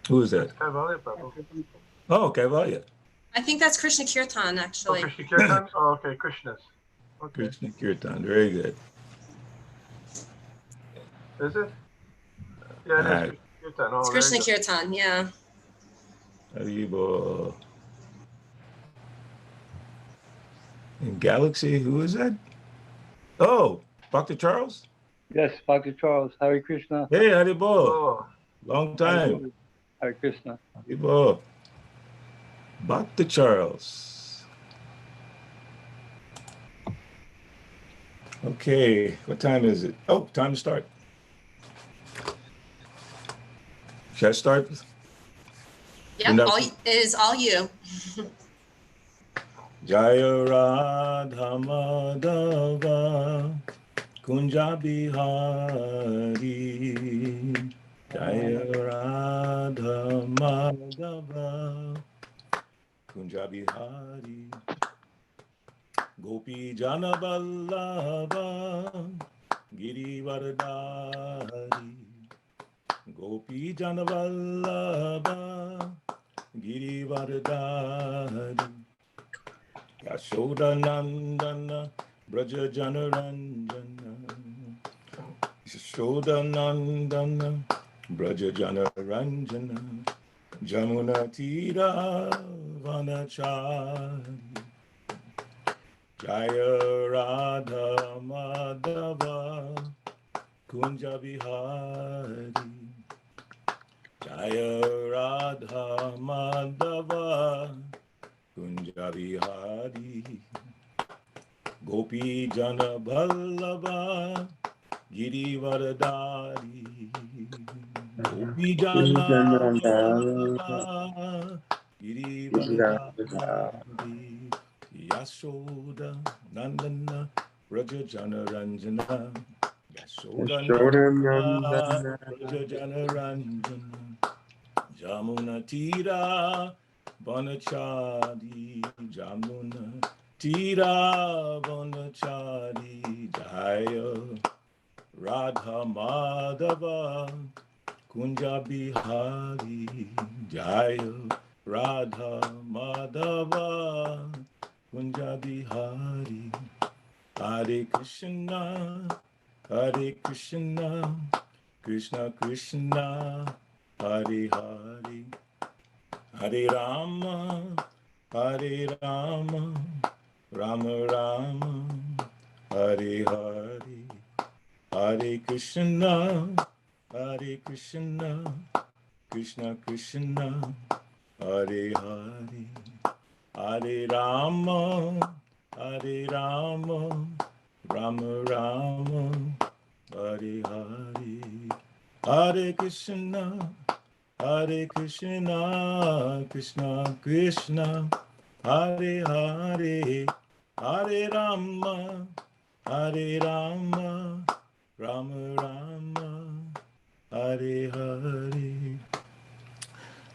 Who is that? Kaivalya Prabhu. Oh, Kaivalya. I think that's Krishna Kirtan, actually. Oh, Krishna Kirtan? Oh, okay, Krishna's. Okay. Krishna Kirtan, very good. Is it? Yeah, it is Krishna Kirtan. Oh, it's Krishna Kirtan, yeah. Haribo. In Galaxy, who is that? Oh, Dr. Charles? Yes, Dr. Charles. Hare Krishna. Hey, Haribo. Oh. Long time. Hare Krishna. Haribo. Dr. Charles. Okay, what time is it? Oh, time to start. Should I start? Yep, it is all you. Jaya Radha Madhava Kunja Bihari Jaya Radha Madhava Kunja Bihari Gopi Jana Vallabha Giri Vardhari Gopi Jana Vallabha Giri Vardhari Yashoda Nandana Braja Janaranjana Yashoda Nandana Braja Janaranjana Jamuna Tira Vanachari Jaya Radha Madhava Kunja Bihari Jaya Radha Madhava Kunja Bihari Gopi Jana Vallabha Giri Vardhari Gopi Jana Vallabha Giri Vardhari Yashoda Nandana Braja Janaranjana Yashoda Nandana Braja Janaranjana Jamuna Tira Vanachari Jamuna Tira Vanachari Jaya Radha Madhava Kunja Bihari Jaya Radha Madhava Kunja Bihari Hare Krishna Hare Krishna Krishna Krishna Hare Hare Hare Rama, Hare Rama, Rama Rama, Hare Hare, Hare Krishna, Hare Krishna, Krishna Krishna, Hare Hare, Hare Rama, Hare Rama, Rama Rama, Hare Hare, Hare Krishna, Hare Krishna, Krishna Krishna, Hare Hare, Hare Rama, Hare Rama, Rama Rama, Hare Hare.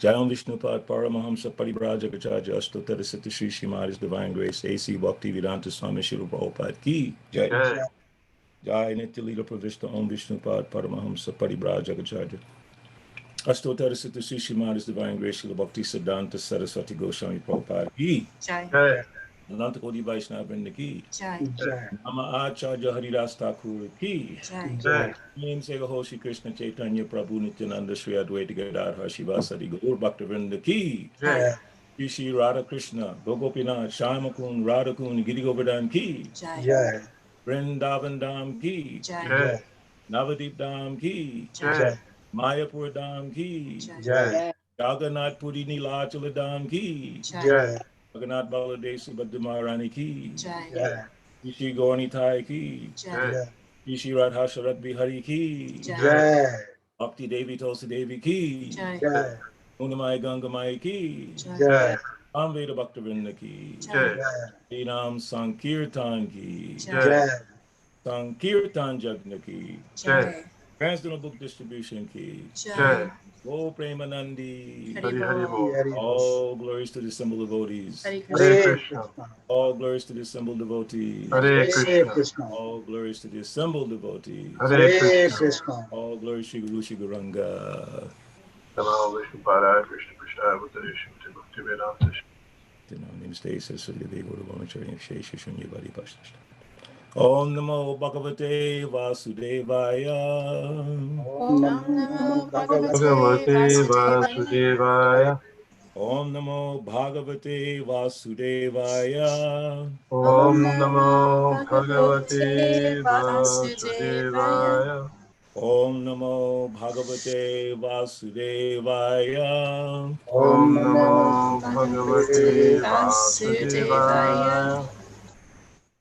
Jayam Vishnupad Paramahamsa Paribrajagacharya Astottara Siddha Sri Srimad His Divine Grace A.C. Bhaktivedanta Swami Srila Prabhupada Ki Jai. Jai Nitya Lila Pravishta Om Vishnupad Paramahamsa Paribrajagacharya Astottara Siddha Sri Srimad His Divine Grace Srila Bhakti Siddhanta Saraswati Goswami Prabhupada Ki Jai. Ananta Kodi Vaishnava Vrinda Ki Jai. Nama Acharya Haridas Thakur Ki Jai. Name Sega Hoshi Krishna Chaitanya Prabhu Nityananda Sri Advaita Gadadhar Shivasadi Gaur Bhakta Vrinda Ki Jai. Shri Radha Krishna Gopinath Shyamakun Radhakun Giri Govardhan Ki Jai. Vrindavan Dham Ki Jai. Navadip Dham Ki Jai. Mayapur Dham Ki Jai. Jagannath Puri Nilachala Dham Ki Jai. Jagannath Baladev Subhadra Maharani Ki Jai. Shri Gaurani Thai Ki Jai. Shri Radha Sharat Bihari Ki Jai. Bhakti Devi Tulsi Devi Ki Jai. Unamai Gangamai Ki Jai. Amveda Bhakta Vrinda Ki Jai. Nam Sankirtan Ki Jai. Sankirtan Jagna Ki Jai. Transcendental Book Distribution Ki Jai. Go Premanandi. Hari All glories to the assembled devotees. Hare Krishna. All glories to the assembled devotees. Hare Krishna. All glories to the assembled devotees. Hare Krishna. Krishna. All glories to Guru Shri Guranga. Namo Vishnupadaya Krishna Prasthaya Bhutale Shrimate Bhaktivedanta Om Namo Bhagavate Vasudevaya. Om Namo Bhagavate Bhagavate Vasudevaya. Vasudevaya. Om Namo Bhagavate Vasudevaya. Om Namo Namo Bhagavate Bhagavate Vasudevaya. Vasudevaya. Om Namo Bhagavate Vasudevaya. Om Namo Namo Bhagavate Bhagavate Vasudevaya. Vasudevaya.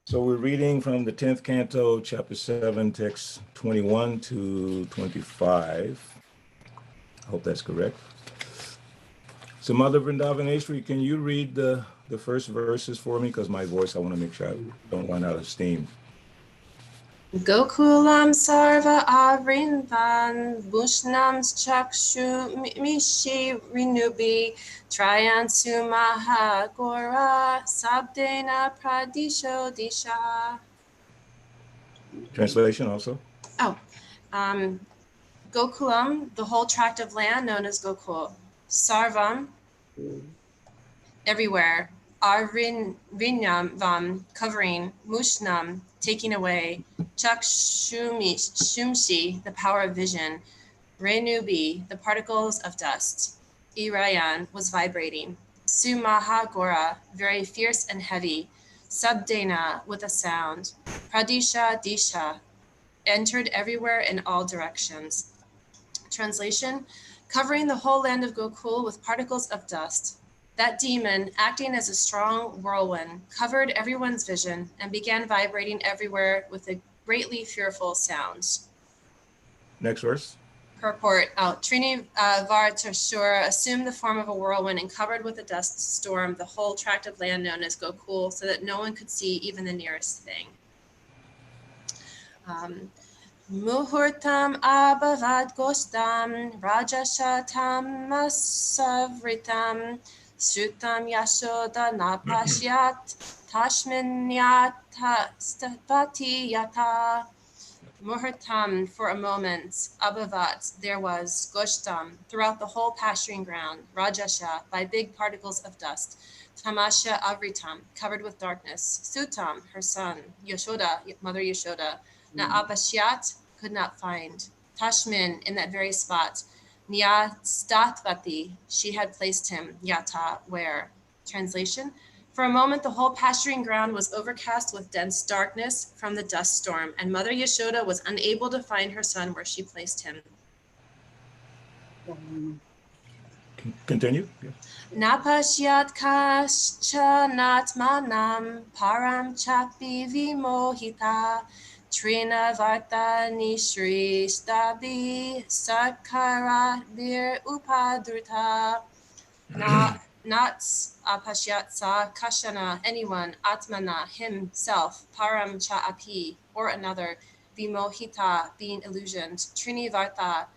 So we're reading from the 10th canto, chapter 7, text 21 to 25. I hope that's correct. So Mother Vrindavaneshwari, can you read the first verses for me? Because my voice, I want to make sure I don't run out of steam. Gokulam sarva avrindan bushnam chakshu mishi rinubi triansu mahagora sabdena pradisho disha. Translation also. Gokulam, the whole tract of land known as Gokul. Sarvam, everywhere. Arinyam, covering. Mushnam, taking away. Shumshi, the power of vision. Renubi, the particles of dust. Irayan was vibrating. Sumahagora, very fierce and heavy. Sabdena, with a sound. Pradisha Disha, entered everywhere in all directions. Translation, covering the whole land of Gokul with particles of dust. That demon, acting as a strong whirlwind, covered everyone's vision and began vibrating everywhere with a greatly fearful sound. Next verse. Purport out. Trini Vartashura assumed the form of a whirlwind and covered with a dust storm the whole tract of land known as Gokul so that no one could see even the nearest thing. Muhurtam abhavad gostam rajashatam masavritam sutam yashoda napashyat tashminyata stavati yata. Muhurtam, for a moment, abhavat, there was, goshtam, throughout the whole pasturing ground, rajasha, by big particles of dust, tamasha avritam, covered with darkness, sutam, her son, Yashoda, Mother Yashoda, Naapashyat, could not find. Tashmin, in that very spot. Nyastatvati, she had placed him. Yata, where? Translation, for a moment the whole pasturing ground was overcast with dense darkness from the dust storm, and Mother Yashoda was unable to find her son where she placed him. Continue. Napashyat kaschanatmanam param chapi vimohita trina varta nishri stabi sakaradir upadruta. Not apashyat sa kashana, anyone, atmana, himself, param cha api, or another, vimohita, being illusioned, trini varta,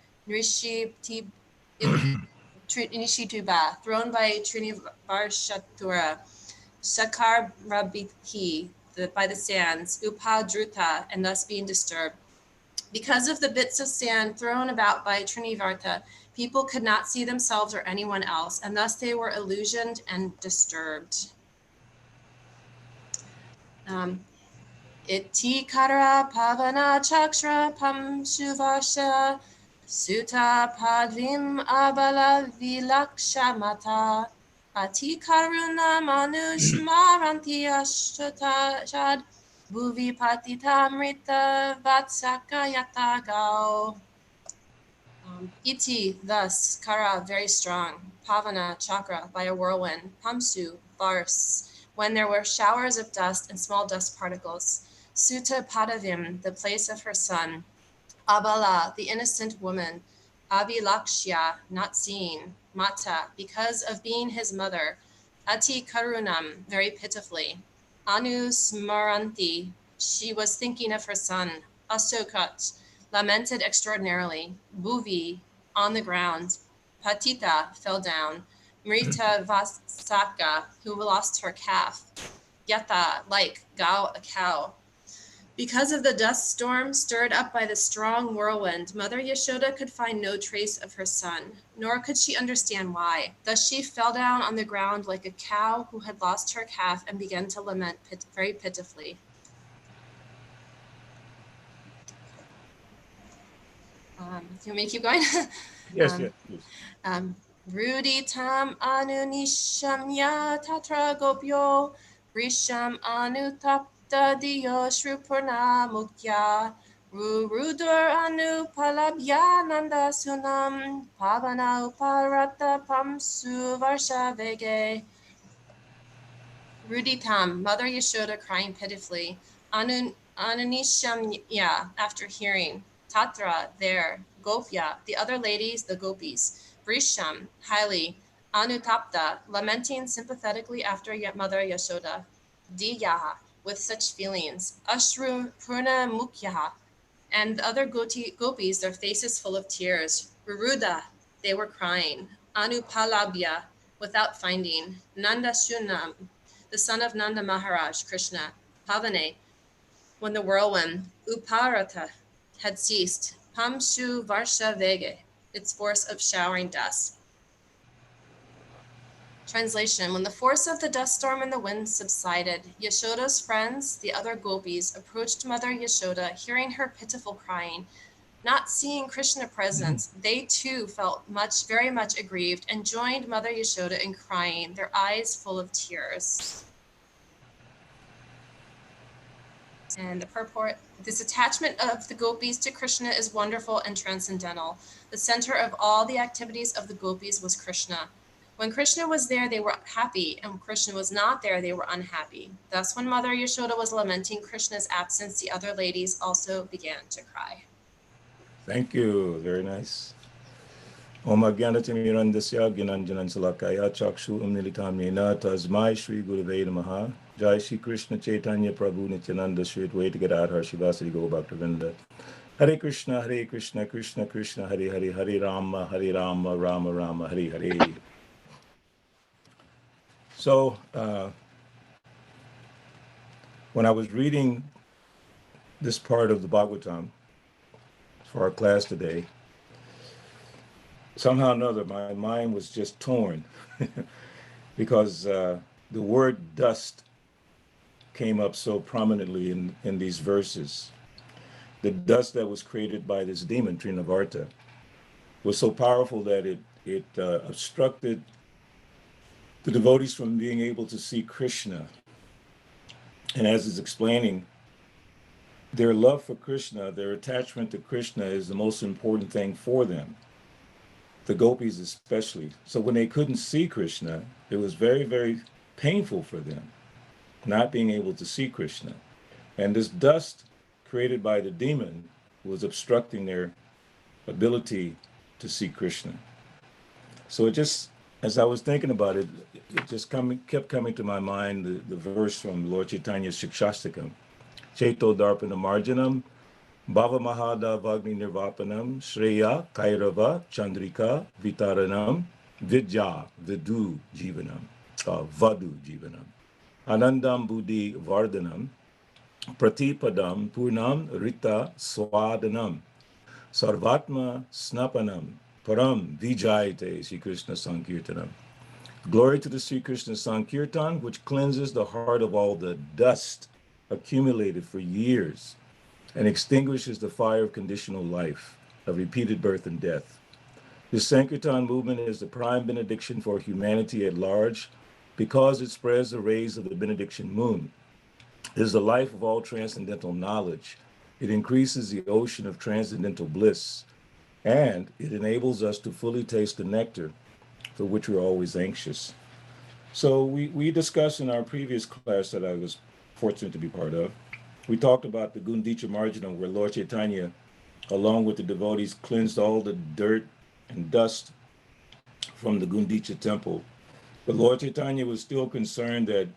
Nishituba, thrown by Trinivarshatura, Shakar Rabiki, by the sands, Upadruta, and thus being disturbed. Because of the bits of sand thrown about by Trinivarta, people could not see themselves or anyone else, and thus they were illusioned and disturbed. Iti Kara Pavana Chakra Pam Shuvarsha Sutta Padvim Abala Vilakshamata Ati Karuna Manush Maranti Ashtata Bhuvi Patita Mrita Vatsaka Yatagao. Iti, thus, Kara, very strong, Pavana, chakra, by a whirlwind, Pamsu, Vars, when there were showers of dust and small dust particles, Sutta Padavim, the place of her son, Abala, the innocent woman, Avilakshya, not seen, Mata, because of being his mother, Ati Karunam, very pitifully, Anu Smaranti, she was thinking of her son, Asokat, lamented extraordinarily, Bhuvi, on the ground, Patita, fell down, Mrita Vasaka, who lost her calf, Yata, like Gao, a cow, Because of the dust storm stirred up by the strong whirlwind, Mother Yashoda could find no trace of her son, nor could she understand why. Thus she fell down on the ground like a cow who had lost her calf and began to lament very pitifully. Do you want me to keep going? Yes, yes, please. Rudi tam anu nishamya tatra gopyo brisham anu tapta diyo shrupurna mukya rudur anu palabya nanda sunam pavana uparata pamsu varsha vege. Rudi tam, Mother Yashoda crying pitifully, Anunisham after hearing, Tatra there, Gopya, the other ladies, the Gopis, Brisham, highly, Anutapta, lamenting sympathetically after Mother Yashoda, Diyaha, with such feelings, Ashru Purna Mukyaha, and the other Gopis, their faces full of tears, Ruruda, they were crying, Anupalabhya, without finding, Nanda Shunam, the son of Nanda Maharaj, Krishna, Pavane, when the whirlwind, Uparata, had ceased, Pamshu Varsha Vege, its force of showering dust. Translation: when the force of the dust storm and the wind subsided, Yashoda's friends, the other gopis, approached Mother Yashoda, hearing her pitiful crying. Not seeing Krishna present, they too felt very much aggrieved and joined Mother Yashoda in crying, their eyes full of tears. And the purport: this attachment of the gopis to Krishna is wonderful and transcendental. The center of all the activities of the gopis was Krishna. When Krishna was there, they were happy, and when Krishna was not there, they were unhappy. Thus, when Mother Yashoda was lamenting Krishna's absence, the other ladies also began to cry. Thank you. Very nice. Om Agyanatimirandasya Gyananjanan Salakaya Chakshu Umnilitamyena Tasmai Shri Gurave Namaha. Jai Shri Krishna Chaitanya Prabhu Nityananda Shri Advaita Gadadhar Shivasari Gaur Bhaktavinda. Hare Krishna, Krishna Krishna, Hare Hare, Hare Rama, Rama Rama, Hare Hare. So, when I was reading this part of the Bhagavatam for our class today, somehow or another, my mind was just torn because the word dust came up so prominently in these verses. The dust that was created by this demon, Trinavarta, was so powerful that it obstructed the devotees from being able to see Krishna. And as it's explaining, their love for Krishna, their attachment to Krishna is the most important thing for them, the gopis especially. So when they couldn't see Krishna, it was very, very painful for them not being able to see Krishna. And this dust created by the demon was obstructing their ability to see Krishna. So it just, as I was thinking about it, it just kept coming to my mind the verse from Lord Chaitanya's Shikshastakam. Cheto Darpana Marjanam, Bhava Mahada Vagni Nirvapanam, Shreya Kairava Chandrika Vitaranam, Vidya Vidu Jivanam, Vadu Jivanam, Anandam Buddhi Vardhanam, Pratipadam Purnam Rita Swadanam, Sarvatma Snapanam, Param Vijayate Sri Krishna Sankirtanam. Glory to the Sri Krishna Sankirtan, which cleanses the heart of all the dust accumulated for years and extinguishes the fire of conditional life, of repeated birth and death. This Sankirtan movement is the prime benediction for humanity at large because it spreads the rays of the benediction moon. It is the life of all transcendental knowledge. It increases the ocean of transcendental bliss, and it enables us to fully taste the nectar for which we're always anxious. So we discussed in our previous class that I was fortunate to be part of, we talked about the Gundicha Marjanam, where Lord Chaitanya, along with the devotees, cleansed all the dirt and dust from the Gundicha temple. But Lord Chaitanya was still concerned that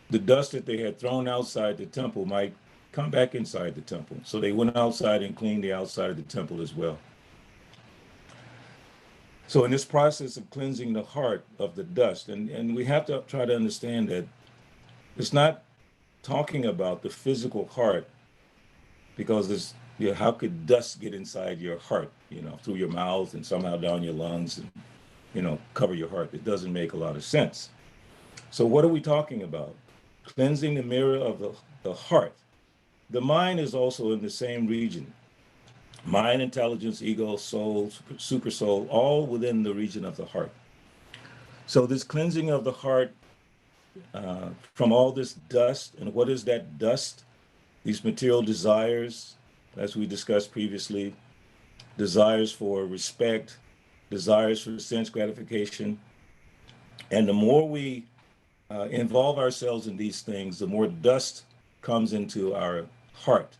the dust that they had thrown outside the temple might come back inside the temple. So they went outside and cleaned the outside of the temple as well. So in this process of cleansing the heart of the dust, and we have to try to understand that it's not talking about the physical heart because how could dust get inside your heart, through your mouth and somehow down your lungs and, cover your heart? It doesn't make a lot of sense. So what are we talking about? Cleansing the mirror of the heart. The mind is also in the same region. Mind, intelligence, ego, soul, super soul, all within the region of the heart. So this cleansing of the heart from all this dust, and what is that dust? These material desires, as we discussed previously, desires for respect, desires for sense gratification. And the more we involve ourselves in these things, the more dust comes into our heart.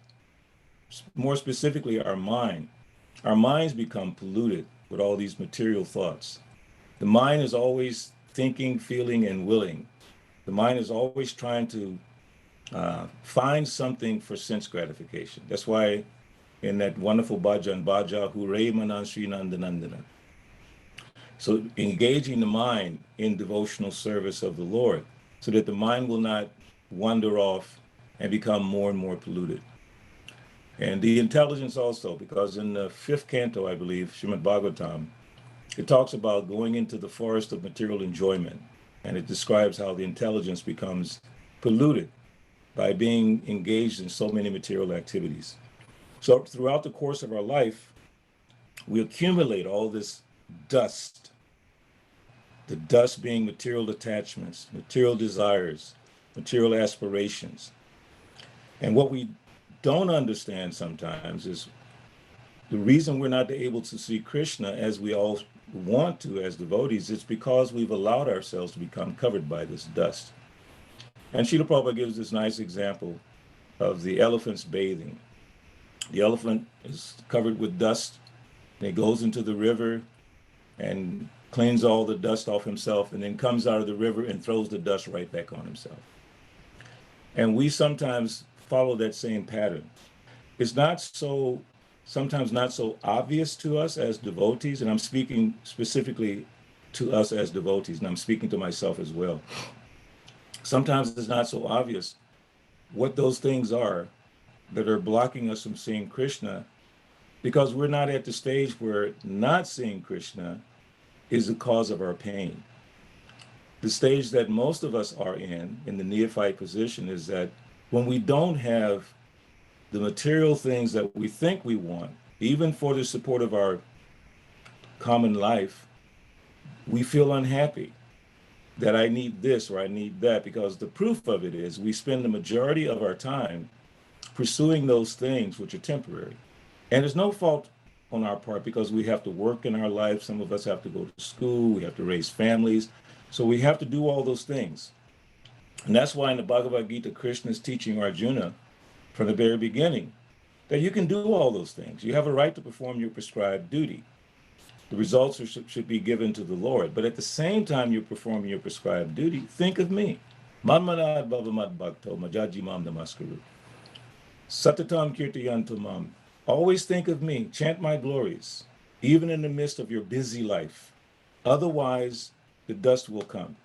More specifically, our mind. Our minds become polluted with all these material thoughts. The mind is always thinking, feeling, and willing. The mind is always trying to find something for sense gratification. That's why in that wonderful bhajan, Bhaja Hooray Manan Sri Nandanandana. So engaging the mind in devotional service of the Lord so that the mind will not wander off and become more and more polluted. And the intelligence also, because in the 5th canto, I believe, Srimad Bhagavatam, it talks about going into the forest of material enjoyment. And it describes how the intelligence becomes polluted by being engaged in so many material activities. So throughout the course of our life, we accumulate all this dust. The dust being material attachments, material desires, material aspirations. And what we don't understand sometimes is the reason we're not able to see Krishna as we all want to as devotees is because we've allowed ourselves to become covered by this dust. And Srila Prabhupada gives this nice example of the elephants bathing. The elephant is covered with dust, and he goes into the river and cleans all the dust off himself, and then comes out of the river and throws the dust right back on himself. And we sometimes follow that same pattern. It's sometimes not so obvious to us as devotees, and I'm speaking specifically to us as devotees, and I'm speaking to myself as well. Sometimes it's not so obvious what those things are that are blocking us from seeing Krishna, because we're not at the stage where not seeing Krishna is the cause of our pain. The stage that most of us are in the neophyte position, is that when we don't have the material things that we think we want, even for the support of our common life, we feel unhappy that I need this or I need that, because the proof of it is we spend the majority of our time pursuing those things which are temporary. And it's no fault on our part, because we have to work in our life. Some of us have to go to school, we have to raise families. So we have to do all those things. And that's why in the Bhagavad Gita, Krishna is teaching Arjuna from the very beginning that you can do all those things. You have a right to perform your prescribed duty. The results should be given to the Lord. But at the same time you're performing your prescribed duty, think of me. Manmanad bhavamad bhakto majaji mam namaskaru. Satatam kirtayantu mam. Always think of me, chant my glories, even in the midst of your busy life. Otherwise, the dust will come.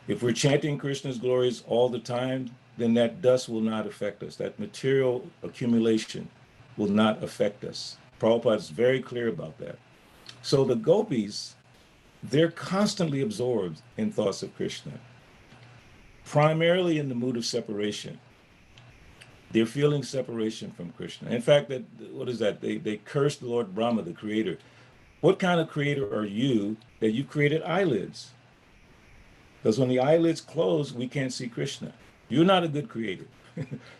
If we're chanting Krishna's glories all the time, then that dust will not affect us. That material accumulation will not affect us. Prabhupada is very clear about that. So the gopis, they're constantly absorbed in thoughts of Krishna, primarily in the mood of separation. They're feeling separation from Krishna. In fact, what is that? They curse the Lord Brahma, the creator. What kind of creator are you that you created eyelids? Because when the eyelids close, we can't see Krishna. You're not a good creator.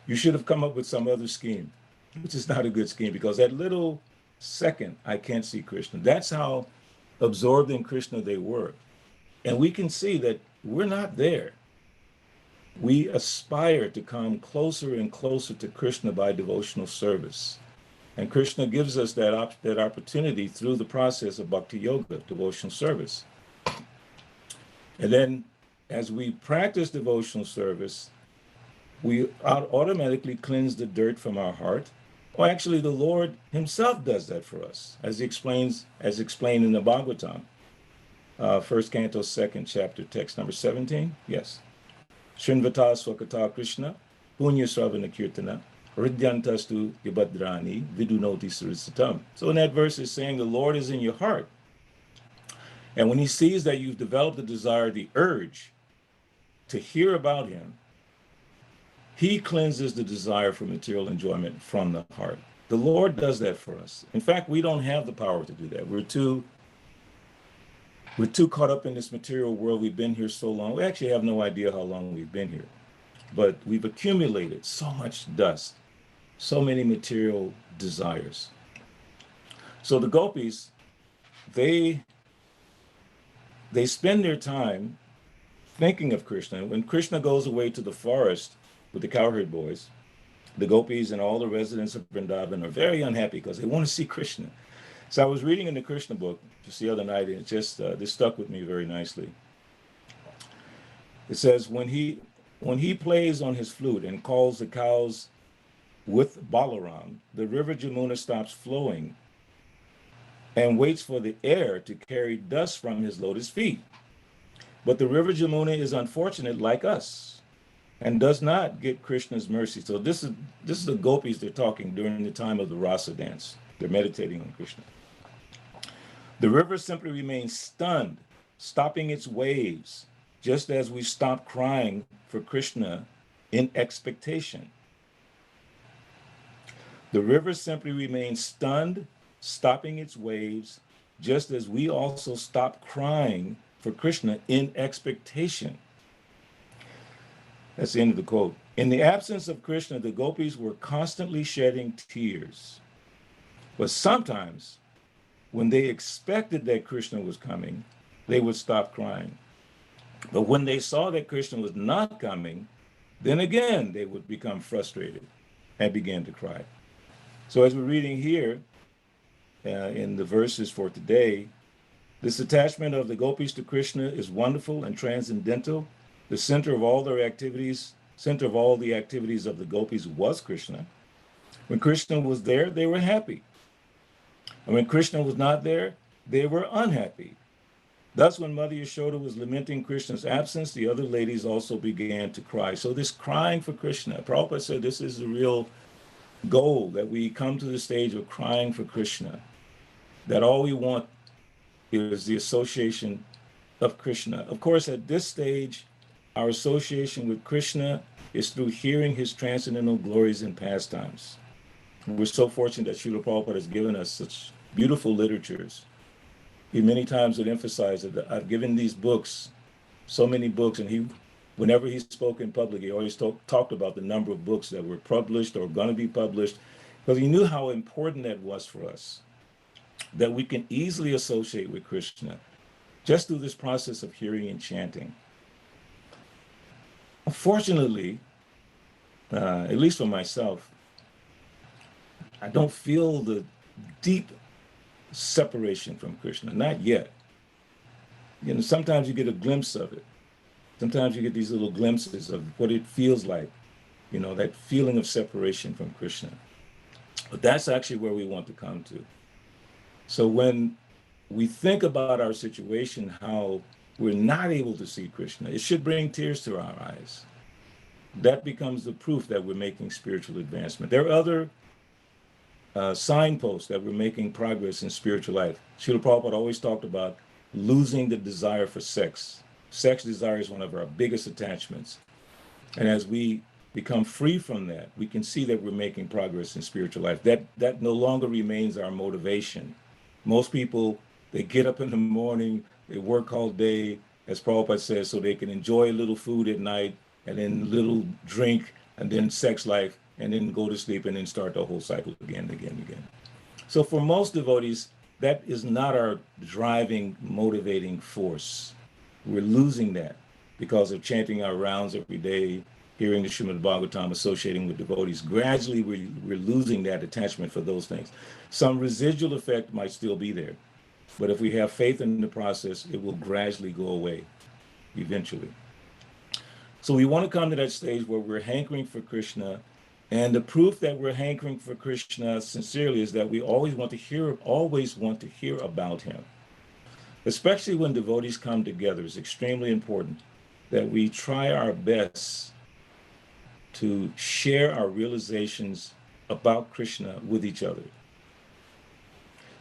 You should have come up with some other scheme, which is not a good scheme, because that little second, I can't see Krishna. That's how absorbed in Krishna they were. And we can see that we're not there. We aspire to come closer and closer to Krishna by devotional service. And Krishna gives us that opportunity through the process of bhakti yoga, devotional service. And then as we practice devotional service, we automatically cleanse the dirt from our heart. Or actually, the Lord himself does that for us, as explained in the Bhagavatam, 1st canto, 2nd chapter, text number 17. Yes. Srinvata Swakata Krishna, Punya Sravana Kirtana, Hridyantastu Yabhadrani Vidunoti Srisatam. So in that verse it's saying the Lord is in your heart. And when he sees that you've developed the desire, the urge to hear about him, he cleanses the desire for material enjoyment from the heart. The Lord does that for us. In fact, we don't have the power to do that. We're too caught up in this material world. We've been here so long. We actually have no idea how long we've been here. But we've accumulated so much dust, so many material desires. So the Gopis, they spend their time thinking of Krishna. When Krishna goes away to the forest with the cowherd boys, the Gopis and all the residents of Vrindavan are very unhappy because they want to see Krishna. So I was reading in the Krishna book just the other night, and it just this stuck with me very nicely. It says, when he plays on his flute and calls the cows with Balaram, the river Jamuna stops flowing and waits for the air to carry dust from his lotus feet. But the river Jamuna is unfortunate like us and does not get Krishna's mercy. So this is the Gopis they're talking during the time of the Rasa dance. They're meditating on Krishna. The river simply remains stunned, stopping its waves, just as we stop crying for Krishna in expectation. The river simply remains stunned, stopping its waves, just as we also stop crying for Krishna in expectation. That's the end of the quote. In the absence of Krishna, the Gopis were constantly shedding tears. But sometimes, when they expected that Krishna was coming, they would stop crying. But when they saw that Krishna was not coming, then again they would become frustrated and begin to cry. So as we're reading here in the verses for today, this attachment of the Gopis to Krishna is wonderful and transcendental. The center of all the activities of the Gopis was Krishna. When Krishna was there, they were happy. And when Krishna was not there, they were unhappy. Thus, when Mother Yashoda was lamenting Krishna's absence, the other ladies also began to cry. So this crying for Krishna, Prabhupada said this is the real goal, that we come to the stage of crying for Krishna, that all we want is the association of Krishna. Of course, at this stage, our association with Krishna is through hearing his transcendental glories and pastimes. We're so fortunate that Srila Prabhupada has given us such beautiful literatures. He many times would emphasize that I've given these books, so many books, and whenever he spoke in public, he always talked about the number of books that were published or going to be published, because he knew how important that was for us, that we can easily associate with Krishna just through this process of hearing and chanting. Unfortunately, at least for myself, I don't feel the deep separation from Krishna, not yet. You know, sometimes you get a glimpse of it. Sometimes you get these little glimpses of what it feels like, you know, that feeling of separation from Krishna. But that's actually where we want to come to. So when we think about our situation, how we're not able to see Krishna, it should bring tears to our eyes. That becomes the proof that we're making spiritual advancement. There are other signposts that we're making progress in spiritual life. Srila Prabhupada always talked about losing the desire for sex. Sex desire is one of our biggest attachments. And as we become free from that, we can see that we're making progress in spiritual life. That no longer remains our motivation. Most people, they get up in the morning, they work all day, as Prabhupada says, so they can enjoy a little food at night, and then a little drink, and then sex life, and then go to sleep, and then start the whole cycle again. So for most devotees, that is not our driving, motivating force. We're losing that because of chanting our rounds every day, hearing the Srimad Bhagavatam, associating with devotees. Gradually, we're losing that attachment for those things. Some residual effect might still be there, but if we have faith in the process, it will gradually go away eventually. So we want to come to that stage where we're hankering for Krishna, and the proof that we're hankering for Krishna sincerely is that we always want to hear about him. Especially when devotees come together, it's extremely important that we try our best to share our realizations about Krishna with each other.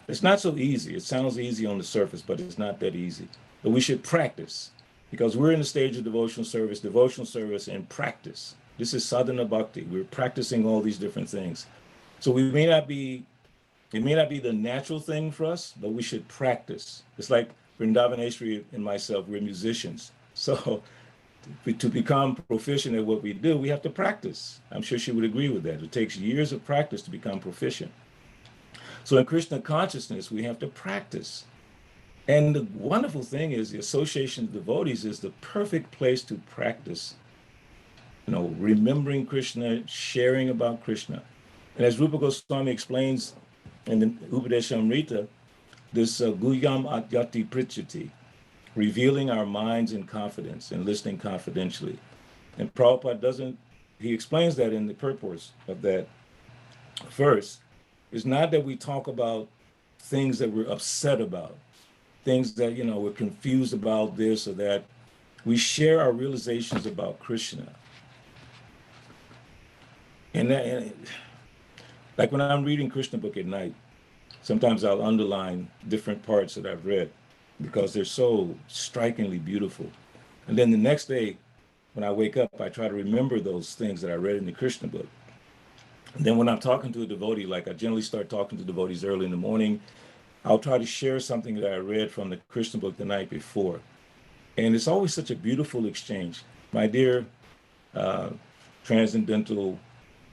It's not so easy. It sounds easy on the surface, but it's not that easy. But we should practice, because we're in the stage of devotional service and practice. This is sadhana bhakti. We're practicing all these different things. So it may not be the natural thing for us, but we should practice. It's like Vrindavaneshwari and myself, we're musicians. So to become proficient at what we do, we have to practice. I'm sure she would agree with that. It takes years of practice to become proficient. So in Krishna consciousness, we have to practice. And the wonderful thing is the association of devotees is the perfect place to practice, remembering Krishna, sharing about Krishna. And as Rupa Goswami explains in the Upadeshamrita, this Guyam Atyati Prichati, revealing our minds in confidence and listening confidentially. And Prabhupada he explains that in the purport of that verse. It's not that we talk about things that we're upset about, things that, we're confused about this or that. We share our realizations about Krishna. And like when I'm reading Krishna book at night, sometimes I'll underline different parts that I've read because they're so strikingly beautiful. And then the next day, when I wake up, I try to remember those things that I read in the Krishna book. And then when I'm talking to a devotee, like I generally start talking to devotees early in the morning, I'll try to share something that I read from the Krishna book the night before. And it's always such a beautiful exchange. My dear transcendental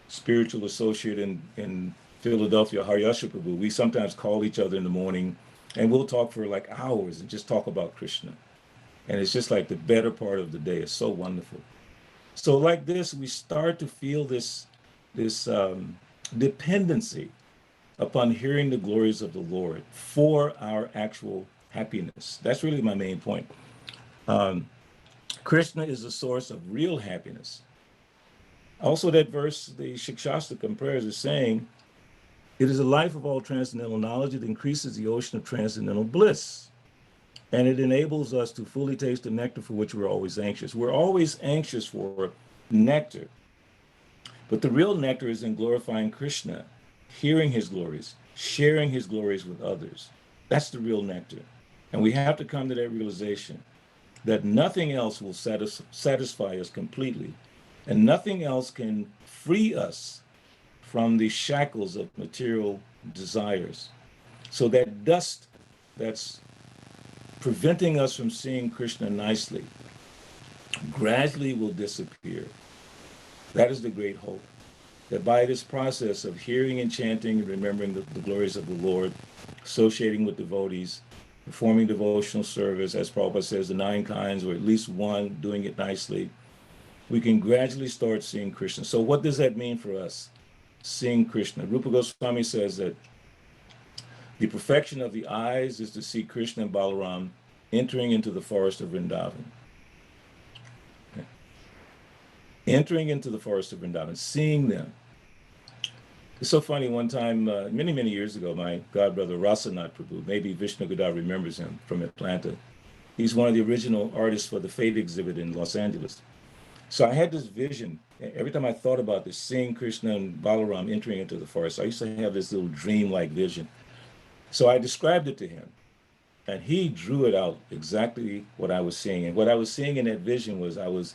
spiritual associate in Philadelphia, Haryasha Prabhu, we sometimes call each other in the morning and we'll talk for like hours and just talk about Krishna. And it's just like the better part of the day. It's so wonderful. So like this, we start to feel this dependency upon hearing the glories of the Lord for our actual happiness. That's really my main point. Krishna is the source of real happiness. Also, that verse, the Shikshastakam prayers is saying, it is a life of all transcendental knowledge. It increases the ocean of transcendental bliss. And it enables us to fully taste the nectar for which we're always anxious. We're always anxious for nectar. But the real nectar is in glorifying Krishna, hearing his glories, sharing his glories with others. That's the real nectar. And we have to come to that realization that nothing else will satisfy us completely, and nothing else can free us from the shackles of material desires. So that dust that's preventing us from seeing Krishna nicely gradually will disappear. That is the great hope, that by this process of hearing and chanting and remembering the glories of the Lord, associating with devotees, performing devotional service, as Prabhupada says, the 9 kinds, or at least one, doing it nicely, we can gradually start seeing Krishna. So what does that mean for us, seeing Krishna? Rupa Goswami says that the perfection of the eyes is to see Krishna and Balaram entering into the forest of Vrindavan. Entering into the forest of Vrindavan, seeing them. It's so funny, one time, many, many years ago, my godbrother Rasanath Prabhu, maybe Vishnu Gadar remembers him from Atlanta. He's one of the original artists for the Fate exhibit in Los Angeles. So I had this vision. Every time I thought about this, seeing Krishna and Balaram entering into the forest, I used to have this little dream-like vision. So I described it to him, and he drew it out exactly what I was seeing. And what I was seeing in that vision was I was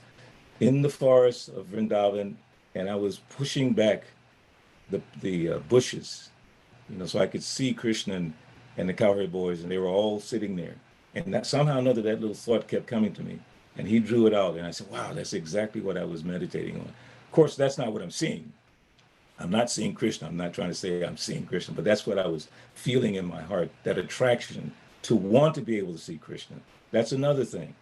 in the forest of Vrindavan, and I was pushing back the bushes, so I could see Krishna and the cowherd boys, and they were all sitting there. And that, somehow or another, that little thought kept coming to me, and he drew it out, and I said, wow, that's exactly what I was meditating on. Of course, that's not what I'm seeing. I'm not seeing Krishna. I'm not trying to say I'm seeing Krishna, but that's what I was feeling in my heart, that attraction to want to be able to see Krishna. That's another thing.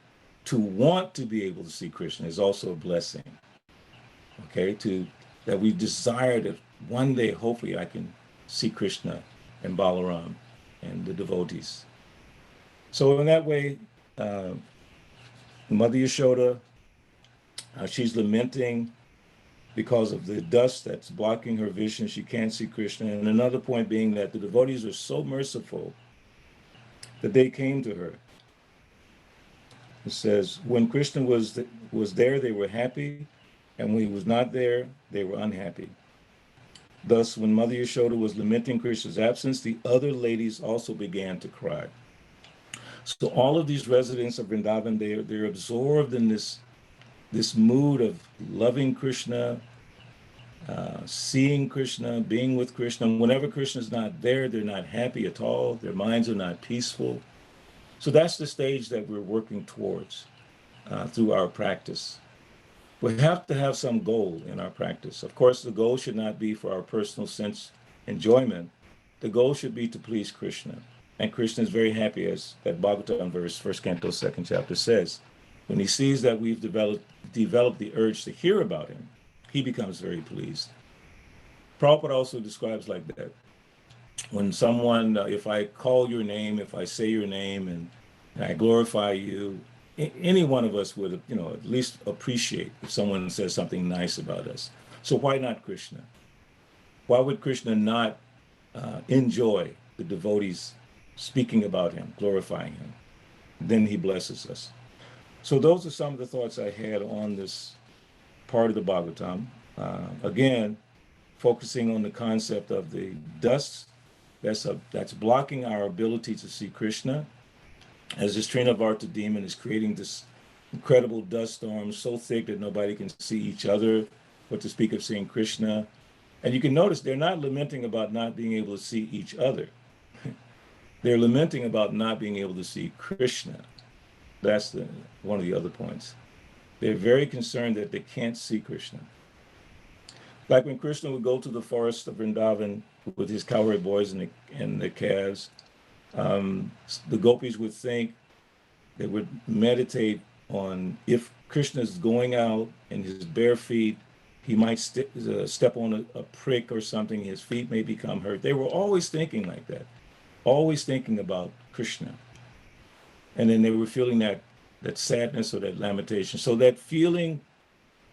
To want to be able to see Krishna is also a blessing, okay? That we desire that one day, hopefully, I can see Krishna and Balaram and the devotees. So in that way, Mother Yashoda, she's lamenting because of the dust that's blocking her vision. She can't see Krishna. And another point being that the devotees are so merciful that they came to her. It says, when Krishna was there, they were happy. and when he was not there, they were unhappy. Thus, when Mother Yashoda was lamenting Krishna's absence, the other ladies also began to cry. So all of these residents of Vrindavan, they're absorbed in this mood of loving Krishna, seeing Krishna, being with Krishna. Whenever Krishna's not there, they're not happy at all. Their minds are not peaceful. So that's the stage that we're working towards through our practice. We have to have some goal in our practice. Of course, the goal should not be for our personal sense enjoyment. The goal should be to please Krishna. And Krishna is very happy, as that Bhagavatam verse, 1st Canto, 2nd chapter says. When he sees that we've developed the urge to hear about him, he becomes very pleased. Prabhupada also describes like that. When someone, if I call your name, if I say your name and I glorify you, any one of us would, at least appreciate if someone says something nice about us. So why not Krishna? Why would Krishna not enjoy the devotees speaking about him, glorifying him? Then he blesses us. So those are some of the thoughts I had on this part of the Bhagavatam. Again, focusing on the concept of the dust that's blocking our ability to see Krishna, as this Trinavarta demon is creating this incredible dust storm so thick that nobody can see each other, but to speak of seeing Krishna. And you can notice they're not lamenting about not being able to see each other. They're lamenting about not being able to see Krishna. That's one of the other points. They're very concerned that they can't see Krishna. Like when Krishna would go to the forest of Vrindavan with his cowherd boys and the calves, the gopis would think, they would meditate on if Krishna's going out in his bare feet, he might step on a prick or something, his feet may become hurt. They were always thinking like that, always thinking about Krishna. And then they were feeling that sadness or that lamentation. So that feeling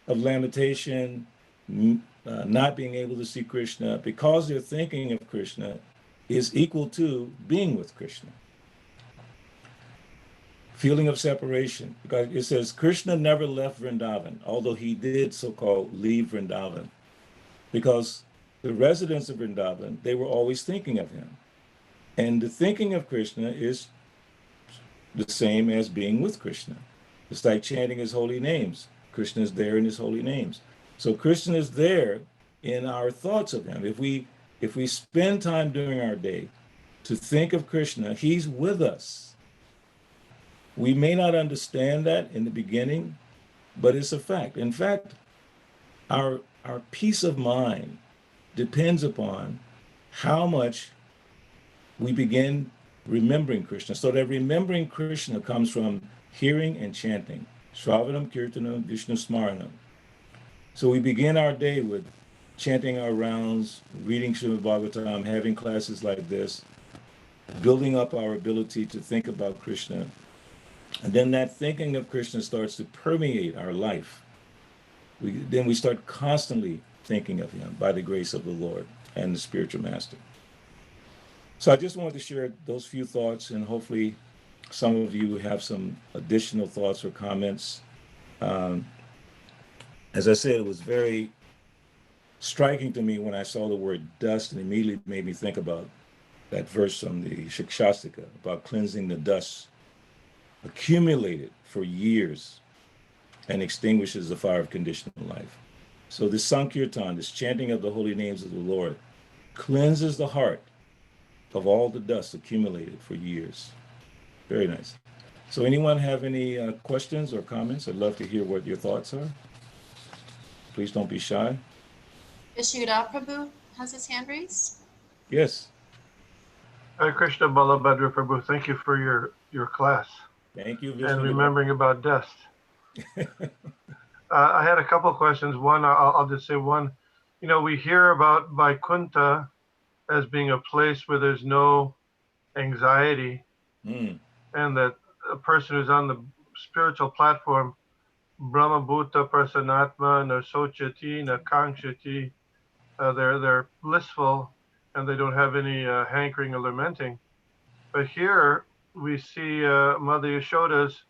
of lamentation, not being able to see Krishna, because they're thinking of Krishna, is equal to being with Krishna. Feeling of separation, because it says Krishna never left Vrindavan, although he did so-called leave Vrindavan, because the residents of Vrindavan, they were always thinking of him. And the thinking of Krishna is the same as being with Krishna. It's like chanting his holy names. Krishna is there in his holy names. So Krishna is there in our thoughts of him. If we spend time during our day to think of Krishna, he's with us. We may not understand that in the beginning, but it's a fact. In fact, our peace of mind depends upon how much we begin remembering Krishna. So that remembering Krishna comes from hearing and chanting. Shravanam, Kirtanam, Vishnu Smaranam. So we begin our day with chanting our rounds, reading Srimad Bhagavatam, having classes like this, building up our ability to think about Krishna. And then that thinking of Krishna starts to permeate our life. Then we start constantly thinking of him by the grace of the Lord and the spiritual master. So I just wanted to share those few thoughts, and hopefully some of you have some additional thoughts or comments. As I said, it was very striking to me when I saw the word dust, and immediately made me think about that verse from the Shikshastika about cleansing the dust accumulated for years and extinguishes the fire of conditional life. So this Sankirtan, this chanting of the holy names of the Lord, cleanses the heart of all the dust accumulated for years. Very nice. So anyone have any questions or comments? I'd love to hear what your thoughts are. Please don't be shy. Yashoda Prabhu has his hand raised. Yes. Hare Krishna Balabhadra Prabhu, thank you for your class Thank you, and Vishnu. remembering about dust. I had a couple of questions. One, I'll just say one. We hear about Vaikuntha as being a place where there's no anxiety, and that a person who's on the spiritual platform, Brahma Bhuta Prasanatma na Sochati na Kankshati, they're blissful and they don't have any hankering or lamenting. But here we see Mother Yashoda's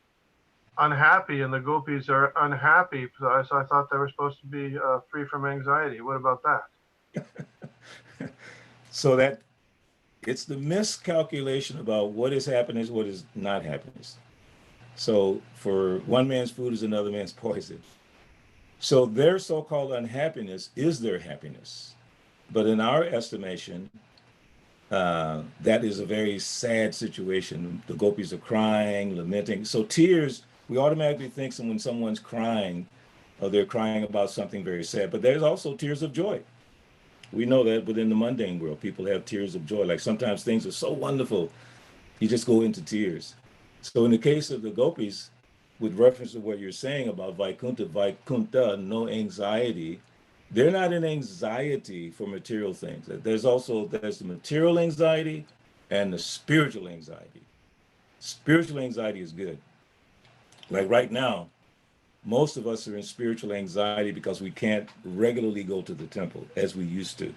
unhappy, and the gopis are unhappy. So I thought they were supposed to be free from anxiety. What about that? So that it's the miscalculation about what is happiness, what is not happiness. So for one man's food is another man's poison. So their so-called unhappiness is their happiness. But in our estimation, that is a very sad situation. The gopis are crying, lamenting. So tears, we automatically think when someone's crying, they're crying about something very sad. But there's also tears of joy. We know that within the mundane world, people have tears of joy. Like sometimes things are so wonderful, you just go into tears. So in the case of the gopis, with reference to what you're saying about Vaikuntha, no anxiety, they're not in anxiety for material things. There's the material anxiety and the spiritual anxiety. Spiritual anxiety is good. Like right now, most of us are in spiritual anxiety because we can't regularly go to the temple as we used to.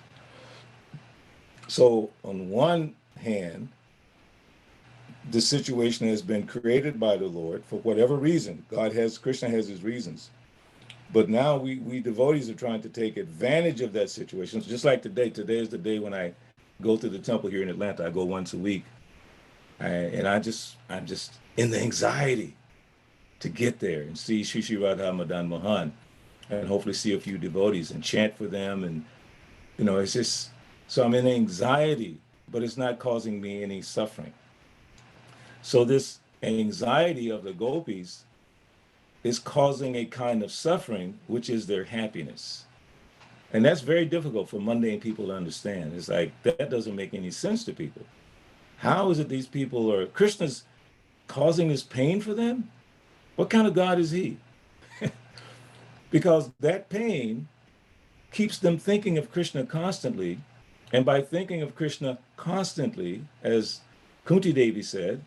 So on one hand, the situation has been created by the Lord for whatever reason. Krishna has his reasons. But now we devotees are trying to take advantage of that situation. So just like today is the day when I go to the temple here in Atlanta. I go once a week. I'm just in the anxiety to get there and see Shri Shri Radha Madan Mohan and hopefully see a few devotees and chant for them. And, it's just, so I'm in anxiety, but it's not causing me any suffering. So this anxiety of the gopis is causing a kind of suffering, which is their happiness. And that's very difficult for mundane people to understand. It's like, that doesn't make any sense to people. How is it these people Krishna's causing this pain for them? What kind of God is he? Because that pain keeps them thinking of Krishna constantly. And by thinking of Krishna constantly, as Kunti Devi said,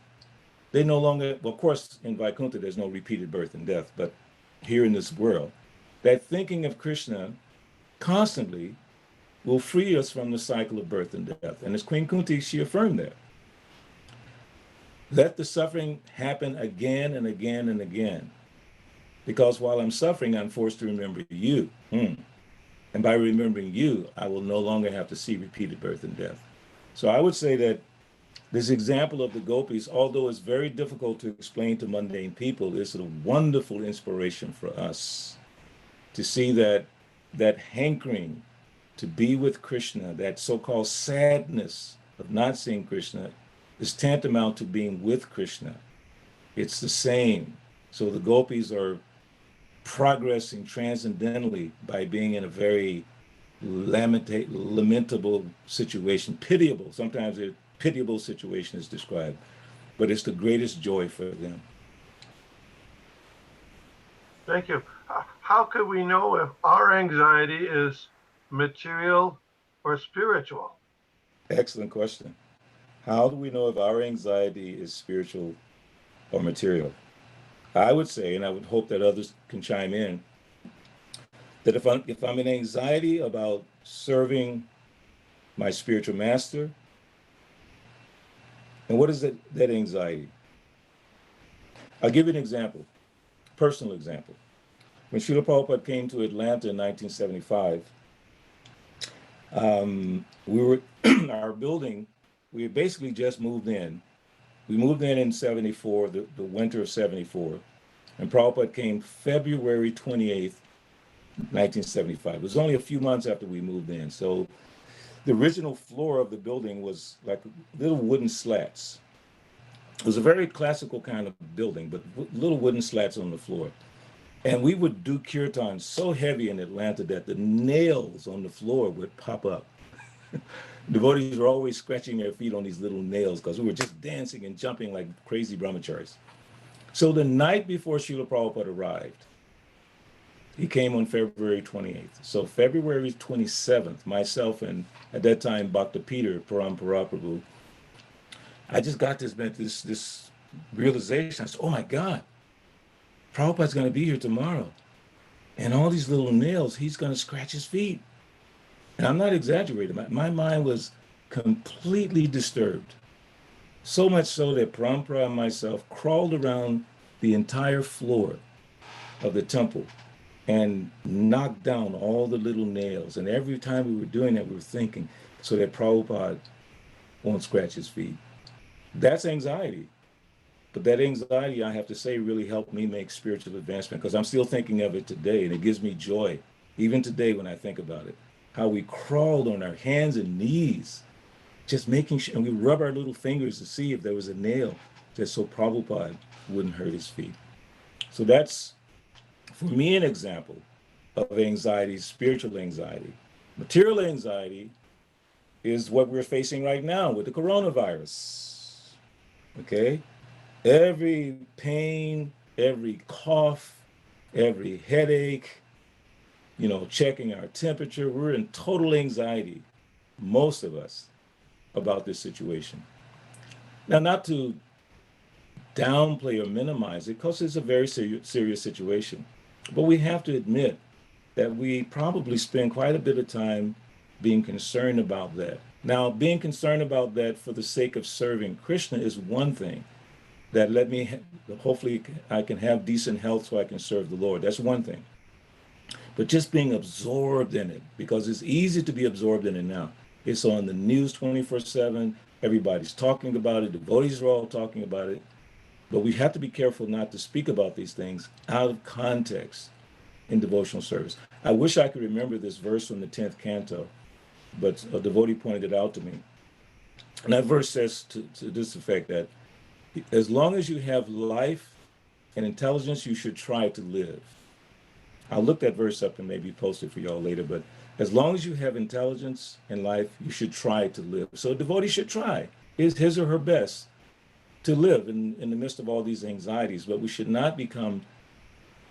they no longer, well, of course, in Vaikuntha, there's no repeated birth and death, but here in this world, that thinking of Krishna constantly will free us from the cycle of birth and death. And as Queen Kunti, she affirmed that. Let the suffering happen again and again and again. Because while I'm suffering, I'm forced to remember you. And by remembering you, I will no longer have to see repeated birth and death. So I would say that this example of the gopis, although it's very difficult to explain to mundane people, is a wonderful inspiration for us to see that hankering to be with Krishna, that so-called sadness of not seeing Krishna, is tantamount to being with Krishna. It's the same. So the gopis are progressing transcendentally by being in a very lamentable situation, pitiable. Sometimes a pitiable situation is described, but it's the greatest joy for them. Thank you. How could we know if our anxiety is material or spiritual? Excellent question. How do we know if our anxiety is spiritual or material? I would say, and I would hope that others can chime in, that if I'm in anxiety about serving my spiritual master, and what is that anxiety? I'll give you an example, personal example. When Srila Prabhupada came to Atlanta in 1975, we were our building, we had basically just moved in. We moved in 74, the winter of 74, and Prabhupada came February 28th, 1975. It was only a few months after we moved in. So the original floor of the building was like little wooden slats. It was a very classical kind of building, but little wooden slats on the floor. And we would do kirtan so heavy in Atlanta that the nails on the floor would pop up. Devotees were always scratching their feet on these little nails because we were just dancing and jumping like crazy brahmacharis. So the night before Srila Prabhupada arrived, he came on February 28th. So February 27th, myself and at that time, Bhakta Peter, Parampara Prabhu, I just got this realization. I said, oh my God, Prabhupada's going to be here tomorrow. And all these little nails, he's going to scratch his feet. And I'm not exaggerating. My mind was completely disturbed. So much so that Parampara and myself crawled around the entire floor of the temple and knock down all the little nails. And every time we were doing that, we were thinking, so that Prabhupada won't scratch his feet. That's anxiety. But that anxiety, I have to say, really helped me make spiritual advancement, because I'm still thinking of it today, and it gives me joy, even today when I think about it, how we crawled on our hands and knees, just making sure, and we rub our little fingers to see if there was a nail, just so Prabhupada wouldn't hurt his feet. So that's, for me, an example of anxiety, spiritual anxiety. Material anxiety is what we're facing right now with the coronavirus, okay? Every pain, every cough, every headache, checking our temperature, we're in total anxiety, most of us, about this situation. Now, not to downplay or minimize it, because it's a very serious situation, but we have to admit that we probably spend quite a bit of time being concerned about that. Now, being concerned about that for the sake of serving Krishna is one thing. That hopefully I can have decent health so I can serve the Lord. That's one thing. But just being absorbed in it, because it's easy to be absorbed in it now. It's on the news 24/7. Everybody's talking about it. Devotees are all talking about it. But we have to be careful not to speak about these things out of context in devotional service. I wish I could remember this verse from the 10th canto, but a devotee pointed it out to me. And that verse says to this effect, that as long as you have life and intelligence, you should try to live. I'll look that verse up and maybe post it for y'all later, but as long as you have intelligence and life, you should try to live. So a devotee should try his or her best to live in the midst of all these anxieties, but we should not become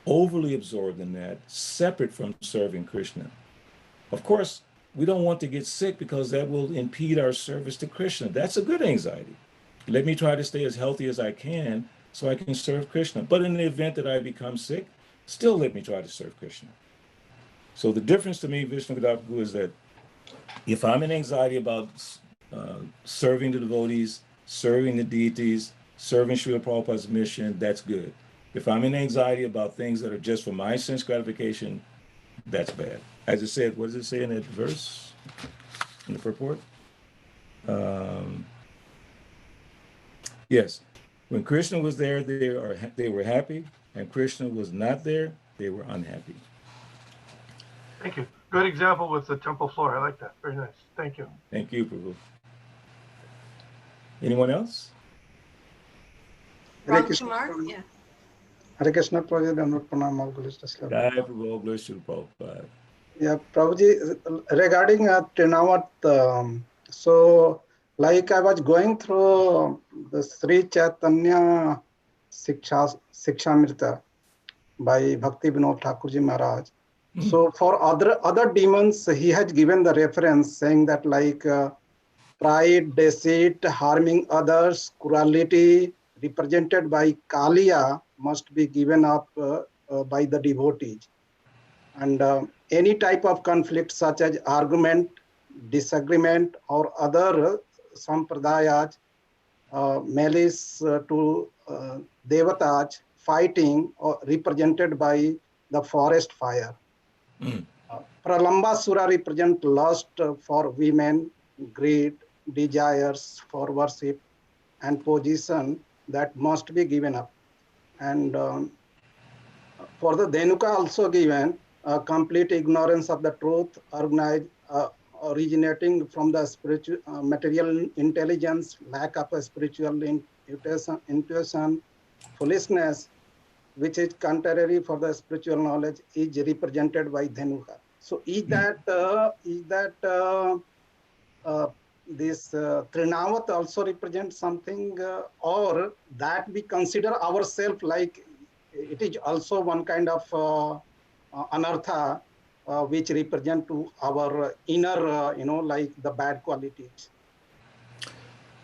overly absorbed in that, separate from serving Krishna. Of course, we don't want to get sick, because that will impede our service to Krishna. That's a good anxiety. Let me try to stay as healthy as I can so I can serve Krishna. But in the event that I become sick, still let me try to serve Krishna. So the difference to me, Vishnu, is that if I'm in anxiety about serving the devotees, serving the deities, serving Srila Prabhupada's mission, that's good. If I'm in anxiety about things that are just for my sense gratification, that's bad. As it said, what does it say in that verse in the purport? Yes, when Krishna was there, they were happy, and Krishna was not there, they were unhappy. Thank you. Good example with the temple floor. I like that. Very nice. Thank you. Thank you, Prabhu. Anyone else? Ram Kumar? Yeah. Hare Krishna, Prabhuji, Dhamma Pranam, all glories to Srila Jai Prabhu, all glories to Prabhupada. Yeah, Prabhuji, regarding Trinavat, so like I was going through the Sri Chaitanya Sikshamrita by Bhakti Vinod Thakurji Maharaj. So for other demons, he has given the reference saying that like pride, deceit, harming others, cruelty, represented by Kaliya, must be given up by the devotees. And any type of conflict such as argument, disagreement, or other sampradayas, malice to devatas, fighting, or represented by the forest fire. Pralambasura represent lust for women, greed, desires for worship, and position that must be given up. And for the Dhenuka also given, complete ignorance of the truth, originating from the spiritual material intelligence, lack of a spiritual intuition, foolishness, which is contrary for the spiritual knowledge, is represented by Dhenuka. So is that this Trinavat also represents something, or that we consider ourselves like it is also one kind of anartha, which represent to our inner, like the bad qualities.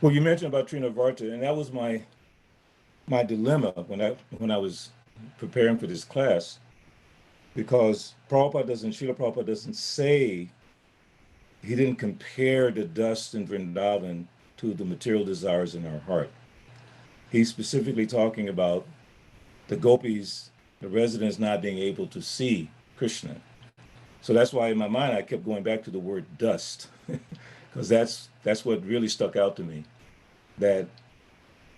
Well, you mentioned about Trinavarta, and that was my dilemma when I was preparing for this class, because Srila Prabhupada doesn't say, he didn't compare the dust in Vrindavan to the material desires in our heart. He's specifically talking about the gopis, the residents, not being able to see Krishna. So that's why in my mind I kept going back to the word dust, because that's what really stuck out to me.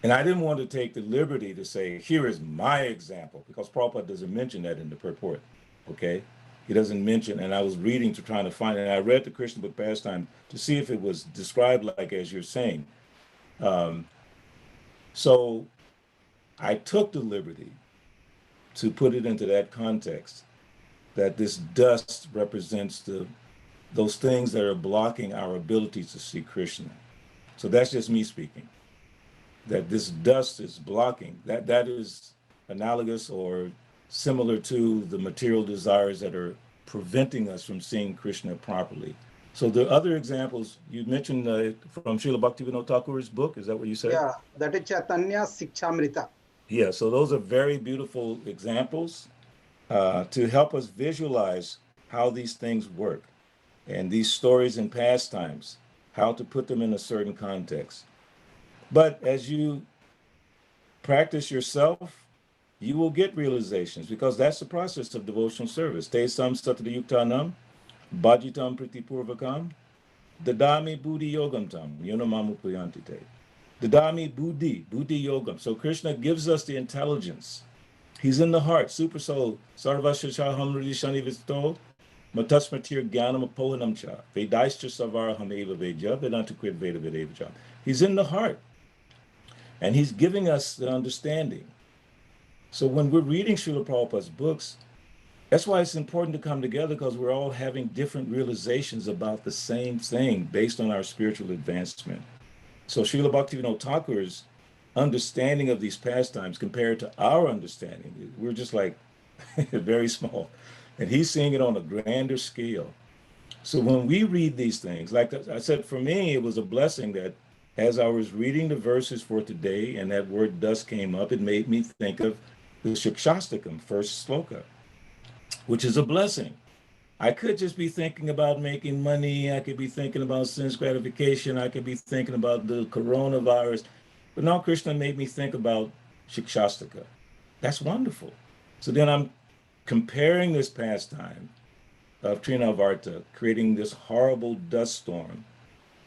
And I didn't want to take the liberty to say, here is my example, because Prabhupada doesn't mention that in the purport, okay? He doesn't mention, and I was reading to try to find it, and I read the Krishna book pastime to see if it was described like as you're saying. So I took the liberty to put it into that context, that this dust represents those things that are blocking our ability to see Krishna. So that's just me speaking. That this dust is blocking, that is analogous or similar to the material desires that are preventing us from seeing Krishna properly. So the other examples, you mentioned from Srila Bhaktivinoda Thakur's book, is that what you said? Yeah, that is Chaitanya Shikshamrita. Yeah, so those are very beautiful examples to help us visualize how these things work and these stories and pastimes, how to put them in a certain context. But as you practice yourself, you will get realizations, because that's the process of devotional service. Te sam satata yuktanam, bhajitam pritipurvakam, dadami buddhi yogam tam, yonamamu puyantite. Dadami buddhi yogam. So Krishna gives us the intelligence. He's in the heart, super soul, sarvashachaham rishani visto, matasmatir gyanam apohanam cha, vedaischa savaraham eva veja, vedantukrit veda vedevacha. He's in the heart. And he's giving us the understanding. So when we're reading Srila Prabhupada's books, that's why it's important to come together, because we're all having different realizations about the same thing based on our spiritual advancement. So Srila Bhaktivinoda Thakur's understanding of these pastimes compared to our understanding, we're just like very small. And he's seeing it on a grander scale. So when we read these things, like I said, for me, it was a blessing that as I was reading the verses for today and that word dust came up, it made me think of the Shikshastakam, first sloka, which is a blessing. I could just be thinking about making money. I could be thinking about sense gratification. I could be thinking about the coronavirus. But now Krishna made me think about Shikshastaka. That's wonderful. So then I'm comparing this pastime of Trinavarta, creating this horrible dust storm,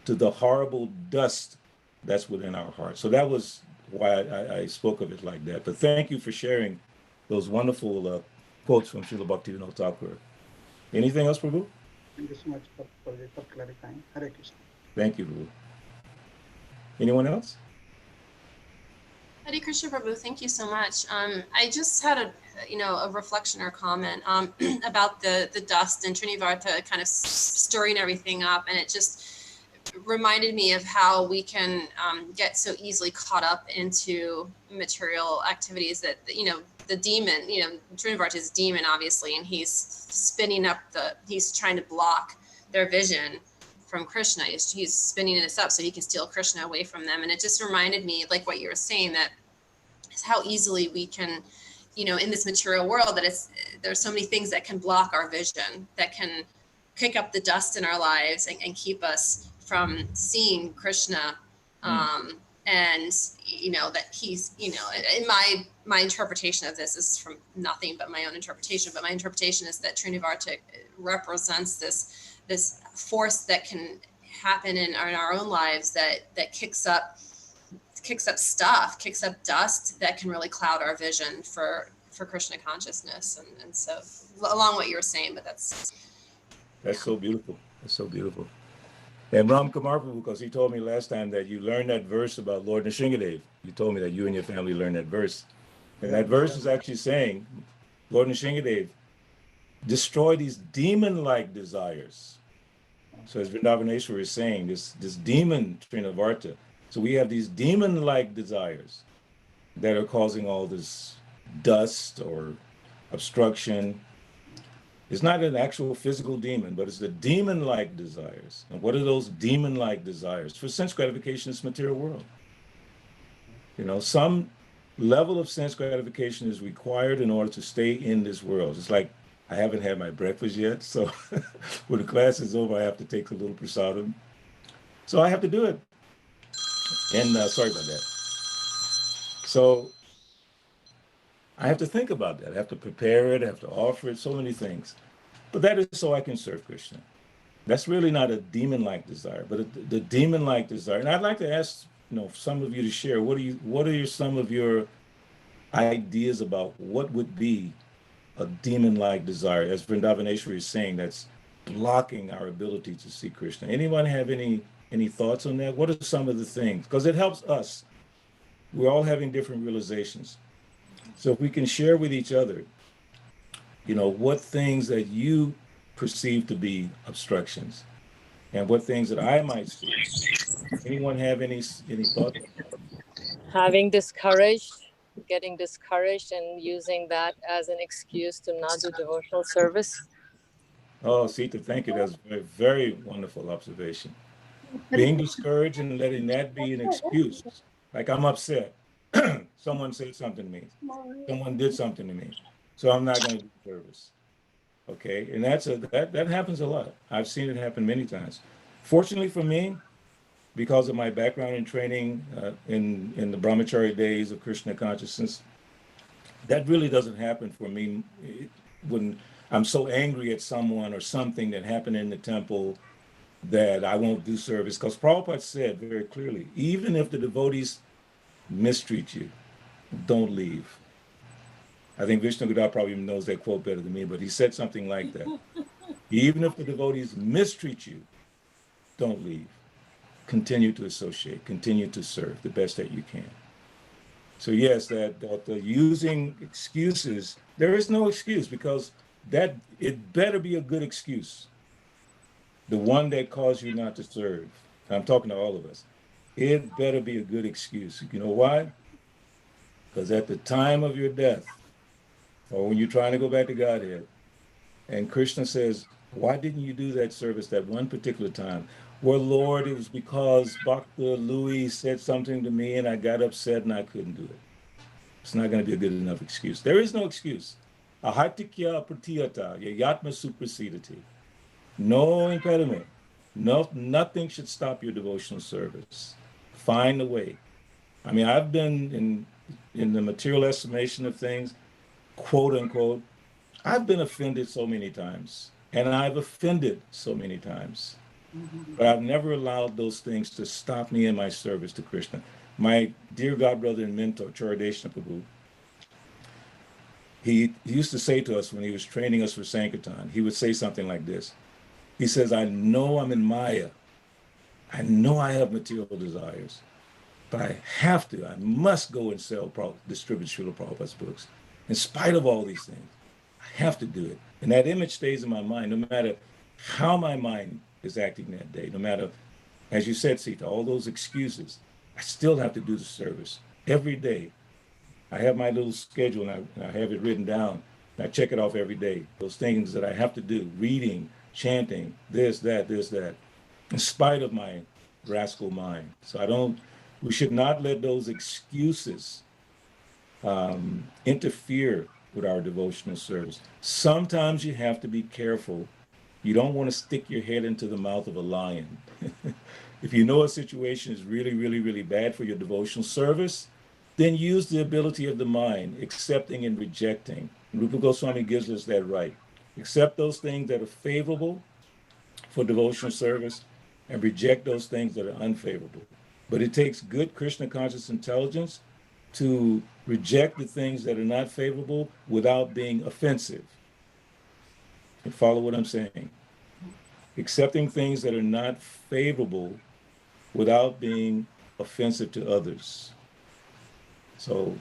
to the horrible dust that's within our heart. So that was why I spoke of it like that. But thank you for sharing those wonderful quotes from Srila Bhaktivinoda Thakur. Anything else, Prabhu? Thank you so much for clarifying. Hare Krishna. Thank you, Prabhu. Anyone else? Hare Krishna Prabhu, thank you so much. I just had a reflection or comment about the dust and Trinivarta kind of stirring everything up, and it just reminded me of how we can get so easily caught up into material activities that the demon, Trinivarta is demon obviously, and he's spinning up he's trying to block their vision from Krishna. He's spinning this up so he can steal Krishna away from them. And it just reminded me, like what you were saying, that is how easily we can, in this material world, that there's so many things that can block our vision, that can pick up the dust in our lives and keep us from seeing Krishna. And that he's, in my interpretation of this is from nothing but my own interpretation, but my interpretation is that Trinivarta represents this force that can happen in our own lives that kicks up dust that can really cloud our vision for Krishna consciousness. And so along what you were saying, but that's so beautiful. That's so beautiful. And Ram Kumar, because he told me last time that you learned that verse about Lord Nrsingadev. You told me that you and your family learned that verse. And that verse is actually saying, Lord Nrsingadev, destroy these demon-like desires. So as Vrindavaneshwar is saying, this demon, Trinavarta. So we have these demon-like desires that are causing all this dust or obstruction. It's not an actual physical demon, but it's the demon-like desires. And what are those demon-like desires? For sense gratification in this material world. Some level of sense gratification is required in order to stay in this world. It's like, I haven't had my breakfast yet, so when the class is over, I have to take a little prasadam. So I have to do it. And sorry about that. So I have to think about that. I have to prepare it. I have to offer it, so many things. But that is so I can serve Krishna. That's really not a demon-like desire, but the demon-like desire. And I'd like to ask, some of you to share. What are some of your ideas about what would be a demon-like desire, as Vrindavaneshwari is saying, that's blocking our ability to see Krishna? Anyone have any thoughts on that? What are some of the things? Because it helps us. We're all having different realizations. So if we can share with each other, what things that you perceive to be obstructions and what things that I might see. Anyone have any thoughts? Getting discouraged and using that as an excuse to not do devotional service. Oh, Sita, thank you. That's a very, very wonderful observation. Being discouraged and letting that be an excuse. Like, I'm upset. Someone said something to me. Someone did something to me. So I'm not going to do service. Okay, and that happens a lot. I've seen it happen many times. Fortunately for me, because of my background and training in the brahmachari days of Krishna consciousness, that really doesn't happen for me when I'm so angry at someone or something that happened in the temple that I won't do service. Because Prabhupada said very clearly, even if the devotees mistreat you, don't leave. I think Vishnu Gada probably knows that quote better than me, but he said something like that. Even if the devotees mistreat you, don't leave. Continue to associate, continue to serve the best that you can. So yes, that using excuses, there is no excuse, because that it better be a good excuse. The one that caused you not to serve. I'm talking to all of us. It better be a good excuse. You know why? Because at the time of your death, or when you're trying to go back to Godhead, and Krishna says, why didn't you do that service that one particular time? Well, Lord, it was because Bhakta Louis said something to me and I got upset and I couldn't do it. It's not going to be a good enough excuse. There is no excuse. Ahatikya pratiyata, yayatma suprasidati. No impediment. Nothing should stop your devotional service. Find a way. I mean, I've been in the material estimation of things, quote unquote, I've been offended so many times, and I've offended so many times, but I've never allowed those things to stop me in my service to Krishna. My dear godbrother and mentor, Charadeshna Prabhu, he used to say to us when he was training us for Sankirtan, he would say something like this. He says, I know I'm in Maya. I know I have material desires, but I must go and distribute Srila Prabhupada's books. In spite of all these things, I have to do it. And that image stays in my mind, no matter how my mind is acting that day, no matter, as you said, Sita, all those excuses, I still have to do the service every day. I have my little schedule and I have it written down. And I check it off every day. Those things that I have to do, reading, chanting, this, that, in spite of my rascal mind. So we should not let those excuses interfere with our devotional service. Sometimes you have to be careful. You don't want to stick your head into the mouth of a lion. If you know a situation is really, really, really bad for your devotional service, then use the ability of the mind, accepting and rejecting. Rupa Goswami gives us that right. Accept those things that are favorable for devotional service and reject those things that are unfavorable. But it takes good Krishna conscious intelligence to reject the things that are not favorable without being offensive. You follow what I'm saying? Accepting things that are not favorable without being offensive to others. So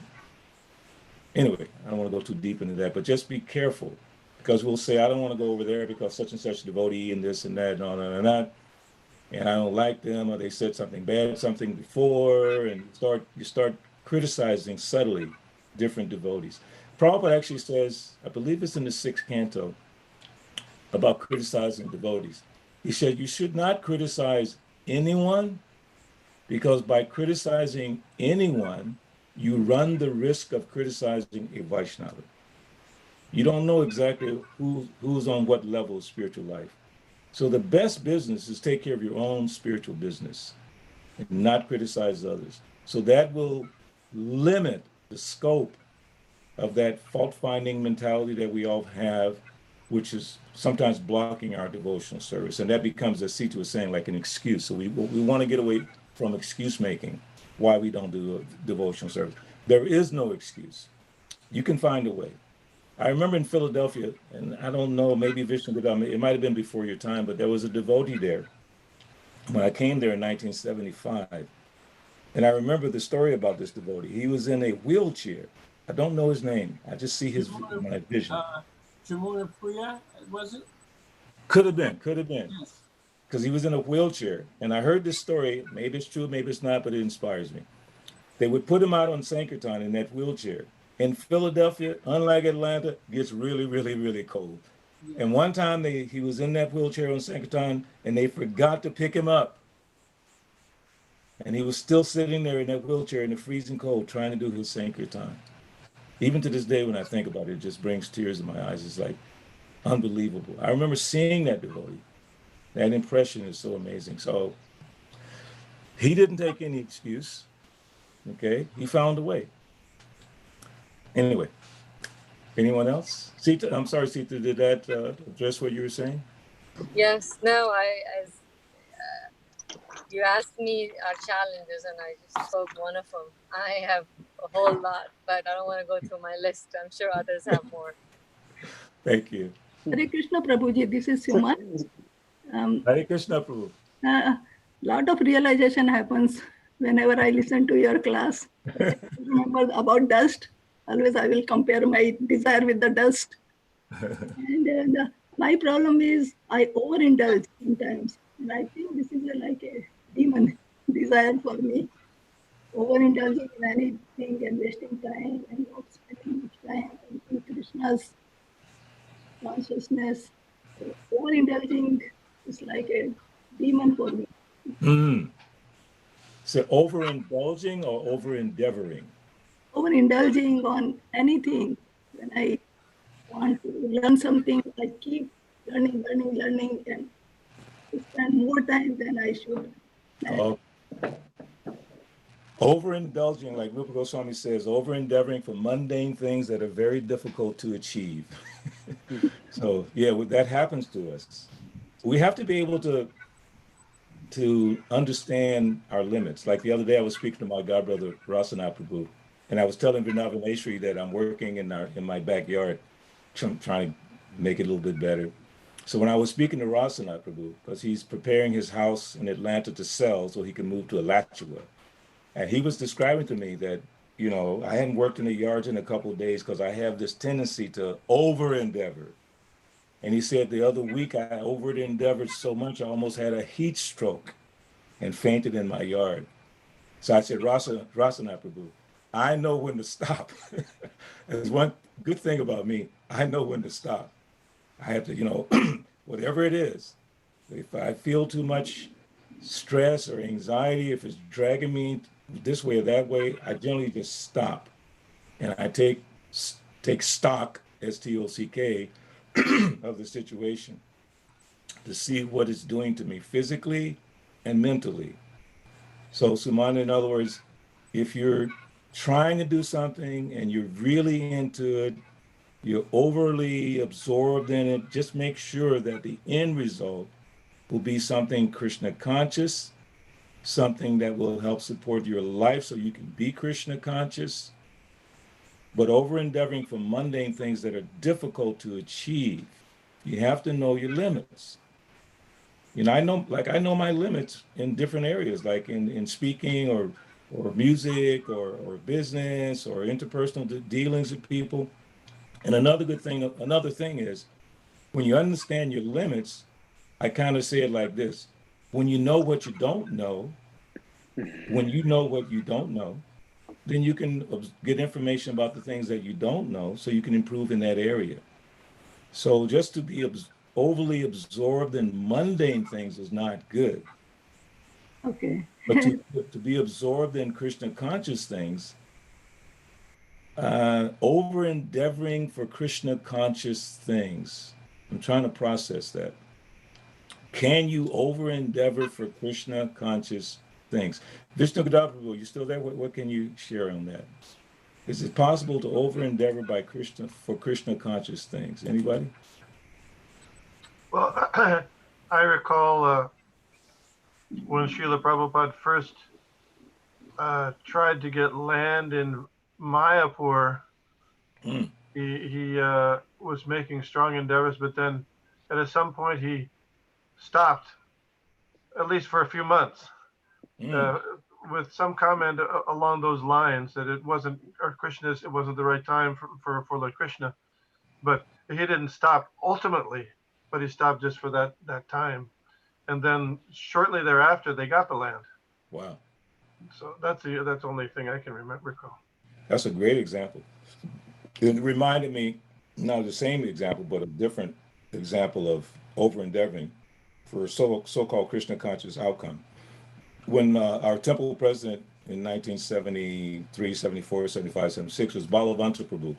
anyway, I don't want to go too deep into that, but just be careful, because we'll say, I don't want to go over there because such and such devotee and this and that and all that and that, and I don't like them, or they said something bad, something before, and you start criticizing subtly different devotees. Prabhupada actually says, I believe it's in the 6th canto, about criticizing devotees. He said, you should not criticize anyone, because by criticizing anyone, you run the risk of criticizing a Vaishnava. You don't know exactly who's on what level of spiritual life. So the best business is take care of your own spiritual business and not criticize others. So that will limit the scope of that fault-finding mentality that we all have, which is sometimes blocking our devotional service. And that becomes, as Sita was saying, like an excuse. So we want to get away from excuse making why we don't do a devotional service. There is no excuse. You can find a way. I remember in Philadelphia, and I don't know, maybe Vishnu, it might have been before your time, but there was a devotee there when I came there in 1975. And I remember the story about this devotee. He was in a wheelchair. I don't know his name. I just see his my vision. Shimona Puya, was it? Could have been. Yes. Because he was in a wheelchair. And I heard this story. Maybe it's true, maybe it's not, but it inspires me. They would put him out on Sankirtan in that wheelchair. In Philadelphia, unlike Atlanta, gets really, really, really cold. Yeah. And one time he was in that wheelchair on Sankirtan and they forgot to pick him up. And he was still sitting there in that wheelchair in the freezing cold trying to do his Sankirtan. Even to this day, when I think about it, it just brings tears to my eyes. It's like unbelievable. I remember seeing that devotee. That impression is so amazing. So he didn't take any excuse. Okay, he found a way. Anyway, anyone else? Sita, I'm sorry, Sita, did that address what you were saying? Yes, no, as you asked me our challenges and I just spoke one of them. I have a whole lot, but I don't want to go through my list. I'm sure others have more. Thank you. Hare Krishna Prabhuji, this is Suman. Hare Krishna Prabhu. Lot of realization happens whenever I listen to your class. I remember about dust. Always I will compare my desire with the dust. And my problem is I overindulge sometimes. And I think this is like a demon desire for me. Overindulging in anything and wasting time and not spending much time in Krishna's consciousness. Overindulging is like a demon for me. So overindulging or over-endeavoring? Overindulging on anything. When I want to learn something, I keep learning, and spend more time than I should. Overindulging, like Rupa Goswami says, over-endeavoring for mundane things that are very difficult to achieve. So, yeah, that happens to us. We have to be able to understand our limits. Like the other day, I was speaking to my godbrother, Rasana Prabhu, and I was telling Vrindavaneshwari that I'm working in my backyard, trying to make it a little bit better. So when I was speaking to Rasana Prabhu, because he's preparing his house in Atlanta to sell so he can move to Alachua, and he was describing to me that, you know, I hadn't worked in the yards in a couple of days because I have this tendency to over-endeavor. And he said the other week I over-endeavored so much I almost had a heat stroke and fainted in my yard. So I said, Rasana Prabhu, I know when to stop. There's one good thing about me. I know when to stop. I have to, you know, whatever it is, if I feel too much stress or anxiety, if it's dragging me this way or that way, I generally just stop. And I take stock, STOCK, of the situation to see what it's doing to me physically and mentally. So Sumana, in other words, if you're trying to do something and you're really into it, you're overly absorbed in it, just make sure that the end result will be something Krishna conscious, something that will help support your life so you can be Krishna conscious. But over-endeavoring for mundane things that are difficult to achieve, you have to know your limits. You know, I know my limits in different areas, like in speaking or music or business or interpersonal dealings with people. And another thing is, when you understand your limits, I kind of say it like this: when you know what you don't know, then you can get information about the things that you don't know so you can improve in that area. So just to be overly absorbed in mundane things is not good. Okay. But to be absorbed in Krishna conscious things, over-endeavoring for Krishna conscious things. I'm trying to process that. Can you over-endeavor for Krishna conscious things? Vishnu Gadaprabhu, you still there? What can you share on that? Is it possible to over-endeavor by Krishna for Krishna-conscious things? Anybody? Well, I recall when Srila Prabhupada first tried to get land in Mayapur, he was making strong endeavors, but then at some point he stopped, at least for a few months, with some comment along those lines that it wasn't, or Krishna's, it wasn't the right time for Lord Krishna. But he didn't stop ultimately, but he stopped just for that time. And then shortly thereafter, they got the land. Wow. So that's the only thing I can recall. That's a great example. It reminded me, not the same example, but a different example of over-endeavoring for so-called Krishna-conscious outcome. When our temple president in 1973, 74, 75, 76 was Balavanta Prabhu.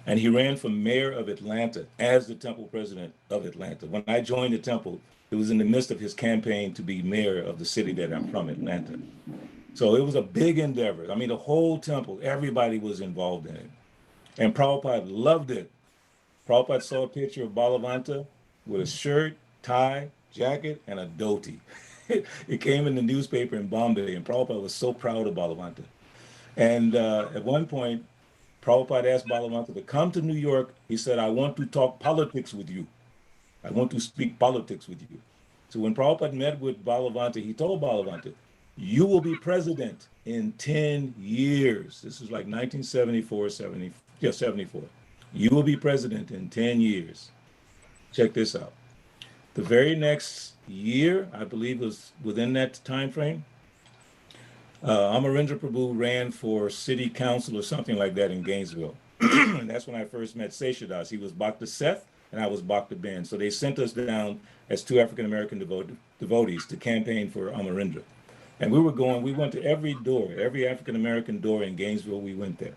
And he ran for mayor of Atlanta as the temple president of Atlanta. When I joined the temple, it was in the midst of his campaign to be mayor of the city that I'm from, Atlanta. So it was a big endeavor. I mean, the whole temple, everybody was involved in it. And Prabhupada loved it. Prabhupada saw a picture of Balavanta with a shirt, tie, jacket, and a dhoti. It came in the newspaper in Bombay, and Prabhupada was so proud of Balavanta. And at one point, Prabhupada asked Balavanta to come to New York. He said, I want to talk politics with you. I want to speak politics with you. So when Prabhupada met with Balavanta, he told Balavanta, you will be president in 10 years. This is like 1974, 74. You will be president in 10 years. Check this out. The very next year, I believe it was within that time frame, Amarendra Prabhu ran for city council or something like that in Gainesville. And that's when I first met Seshadas. He was Bhakta Seth and I was Bhakta Ben. So they sent us down as two African-American devotees to campaign for Amarendra. And we went to every door, every African-American door in Gainesville, we went there,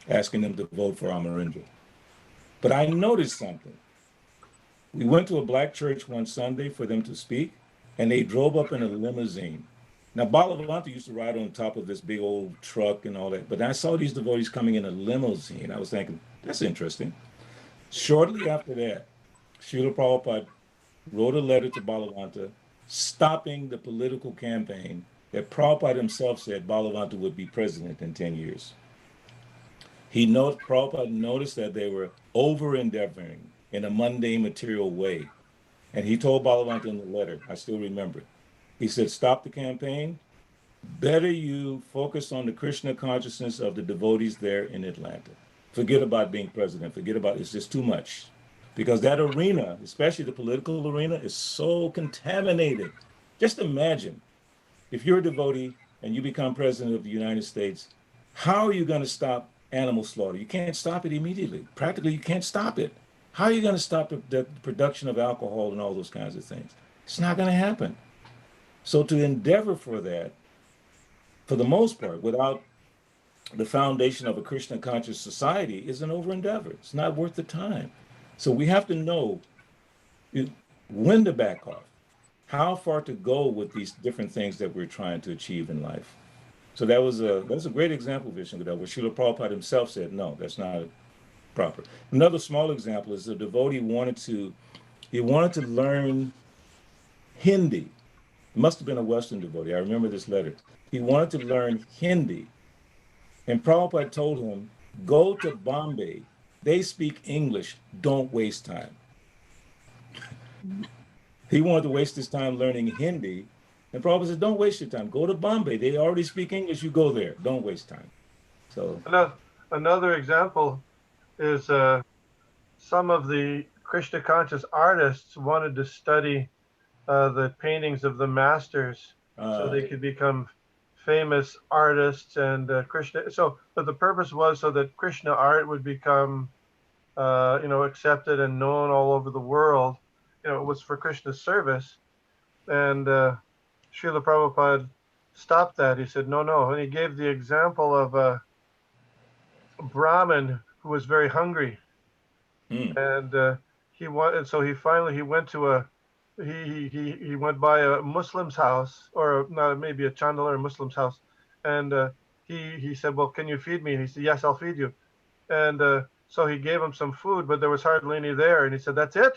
asking them to vote for Amarendra. But I noticed something. We went to a black church one Sunday for them to speak, and they drove up in a limousine. Now, Balavanta used to ride on top of this big old truck and all that, but I saw these devotees coming in a limousine. I was thinking, that's interesting. Shortly after that, Srila Prabhupada wrote a letter to Balavanta stopping the political campaign that Prabhupada himself said Balavanta would be president in 10 years. Prabhupada noticed that they were over-endeavoring in a mundane material way. And he told Balavanta in the letter, I still remember it, he said, stop the campaign. Better you focus on the Krishna consciousness of the devotees there in Atlanta. Forget about being president. It's just too much. Because that arena, especially the political arena, is so contaminated. Just imagine, if you're a devotee and you become president of the United States, how are you going to stop animal slaughter? You can't stop it immediately. Practically, you can't stop it. How are you going to stop the production of alcohol and all those kinds of things? It's not going to happen. So to endeavor for that, for the most part, without the foundation of a Krishna conscious society, is an over endeavor. It's not worth the time. So we have to know when to back off, how far to go with these different things that we're trying to achieve in life. So that's a great example, Vishnudev, where Srila Prabhupada himself said, no, that's not proper. Another small example is the devotee wanted to learn Hindi. It must have been a Western devotee. I remember this letter. He wanted to learn Hindi. And Prabhupada told him, go to Bombay. They speak English. Don't waste time. He wanted to waste his time learning Hindi. And Prabhupada said, don't waste your time. Go to Bombay. They already speak English. You go there. Don't waste time. So another example is some of the Krishna conscious artists wanted to study the paintings of the masters so they could become famous artists and Krishna. So, but the purpose was so that Krishna art would become, accepted and known all over the world. It was for Krishna's service. And Srila Prabhupada stopped that. He said, no. And he gave the example of a Brahmin who was very hungry. And he went by a Muslim's house, or maybe a Chandala or a Muslim's house, and he said, well, can you feed me? And he said, yes, I'll feed you. And so he gave him some food, but there was hardly any there. And he said, that's it?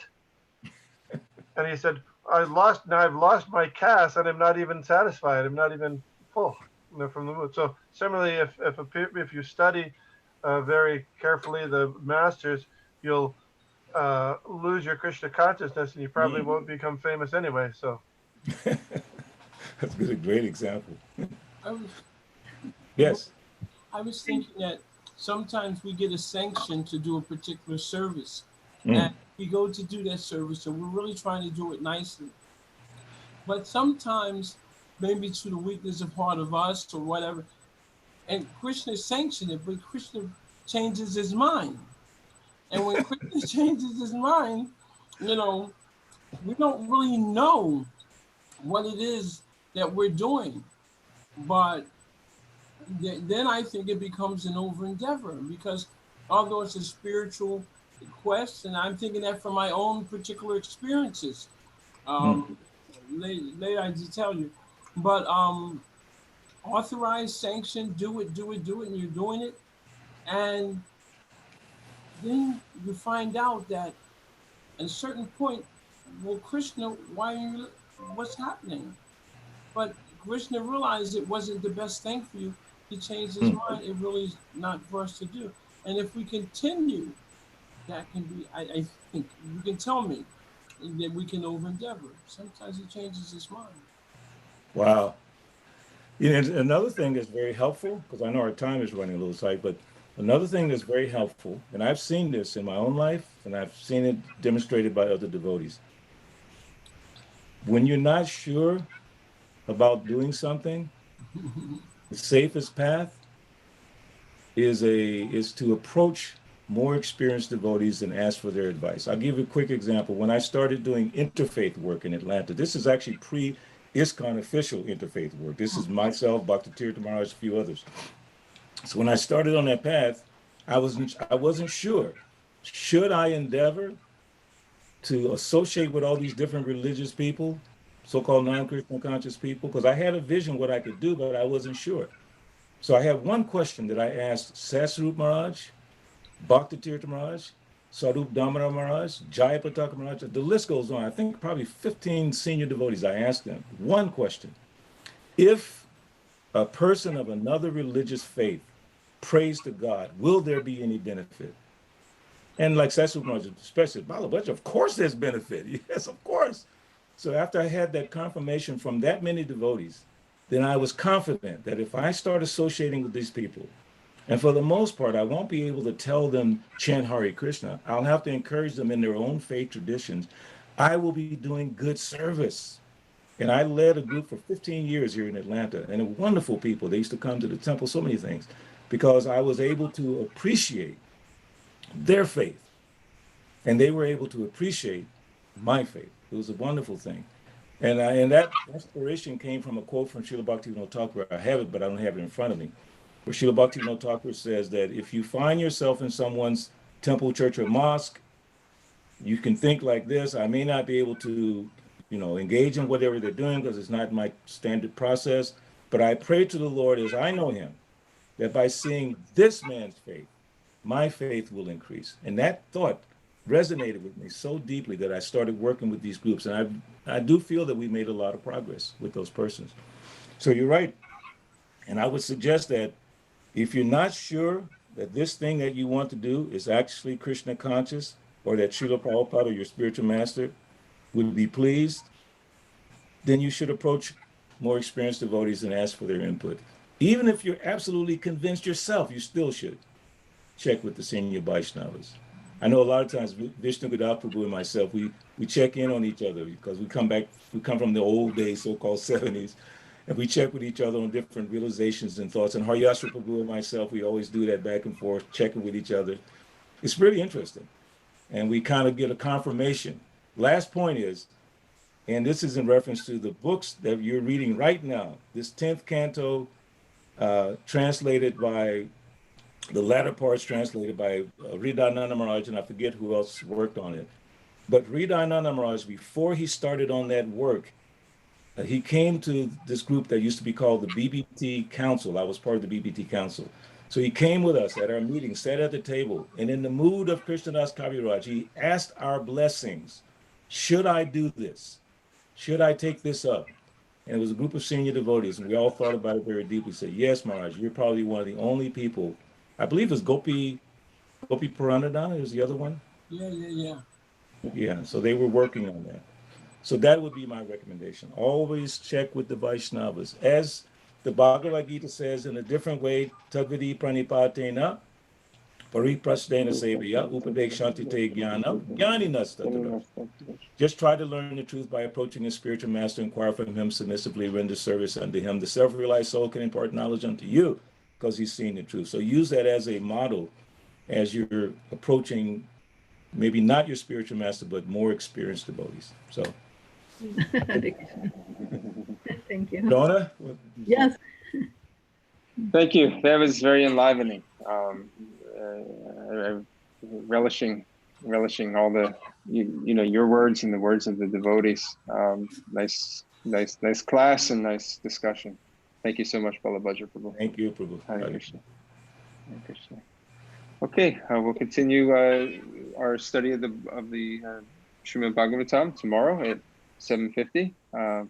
And he said, I've lost my caste, and I'm not even satisfied. I'm not even full, from the mood. So similarly, if you study very carefully the masters, you'll lose your Krishna consciousness, and you probably won't become famous anyway. So That's a great example. I was, Yes. I was thinking that sometimes we get a sanction to do a particular service, Mm. and we go to do that service, and we're really trying to do it nicely. But sometimes, maybe to the weakness of heart of us or whatever, and Krishna sanctioned it, but Krishna changes his mind. And when Krishna changes his mind, we don't really know what it is that we're doing. But then I think it becomes an over endeavor, because although it's a spiritual quest, and I'm thinking that from my own particular experiences, later I just tell you, but authorized, sanctioned, do it, and you're doing it. And then you find out that at a certain point, well, Krishna, what's happening? But Krishna realized it wasn't the best thing for you. He changed his mind. It really is not for us to do. And if we continue, that can be, I think, you can tell me that we can over endeavor. Sometimes he changes his mind. Wow. Another thing that's very helpful, because I know our time is running a little tight, but another thing that's very helpful, and I've seen this in my own life, and I've seen it demonstrated by other devotees. When you're not sure about doing something, the safest path is to approach more experienced devotees and ask for their advice. I'll give you a quick example. When I started doing interfaith work in Atlanta, this is actually pre-ISKCON official interfaith work. This is myself, Bhakti Tirtha Maharaj, a few others. So when I started on that path, I wasn't sure. Should I endeavor to associate with all these different religious people, so-called non-Krishna conscious people? Because I had a vision what I could do, but I wasn't sure. So I have one question that I asked Sasarup Maharaj, Bhakti Tirtha Maharaj, Sarup Damodar Maharaj, Jayapataka Maharaj. The list goes on. I think probably 15 senior devotees. I asked them one question. If a person of another religious faith prays to God, will there be any benefit? And like Sasarup Maharaj, especially Balabhadra, of course there's benefit. Yes, of course. So after I had that confirmation from that many devotees, then I was confident that if I start associating with these people, and for the most part, I won't be able to tell them chant Hare Krishna. I'll have to encourage them in their own faith traditions. I will be doing good service. And I led a group for 15 years here in Atlanta, and they're wonderful people. They used to come to the temple, so many things, because I was able to appreciate their faith, and they were able to appreciate my faith. It was a wonderful thing. And that inspiration came from a quote from Srila Bhaktivinoda Thakur. I have it, but I don't have it in front of me. Where Srila Bhaktivinoda Thakur says that if you find yourself in someone's temple, church, or mosque, you can think like this: I may not be able to, engage in whatever they're doing because it's not my standard process, but I pray to the Lord as I know him, that by seeing this man's faith, my faith will increase. And that thought resonated with me so deeply that I started working with these groups. And I do feel that we made a lot of progress with those persons. So you're right. And I would suggest that if you're not sure that this thing that you want to do is actually Krishna conscious, or that Srila Prabhupada or your spiritual master would be pleased, then you should approach more experienced devotees and ask for their input. Even if you're absolutely convinced yourself, you still should check with the senior Vaishnavas. I know a lot of times Vishnu Gadal Prabhu and myself, we check in on each other because we come from the old days, so-called 70s, and we check with each other on different realizations and thoughts. And Haryashra Prabhu and myself, we always do that back and forth, checking with each other. It's really interesting. And we kind of get a confirmation. Last point is, and this is in reference to the books that you're reading right now, this 10th canto, translated by, the latter parts translated by Hridayananda Maharaj, and I forget who else worked on it. But Hridayananda Maharaj, before he started on that work, He came to this group that used to be called the BBT Council. I was part of the BBT Council. So he came with us at our meeting, sat at the table, and in the mood of Krishnadas Kaviraj, he asked our blessings. Should I do this? Should I take this up? And it was a group of senior devotees, and we all thought about it very deeply. Said, yes, Maharaj, you're probably one of the only people. I believe it was Gopi Puranadana is the other one. Yeah, so they were working on that. So that would be my recommendation. Always check with the Vaishnavas. As the Bhagavad Gita says in a different way, Tadvidi pranipatena, pariprasthena sevaya, upadekshanti te jnana, jnaninas tatara. Just try to learn the truth by approaching a spiritual master, inquire from him, submissively render service unto him. The self-realized soul can impart knowledge unto you because he's seen the truth. So use that as a model as you're approaching maybe not your spiritual master, but more experienced devotees. So. Thank you. Donna? Yes. Thank you. That was very enlivening. Relishing all the your words and the words of the devotees. Nice class and nice discussion. Thank you so much, Balabhadra Prabhu. Thank you, Prabhu. Hare Krishna. Hare Krishna. Okay, we'll continue our study of the Srimad Bhagavatam tomorrow at 7:50.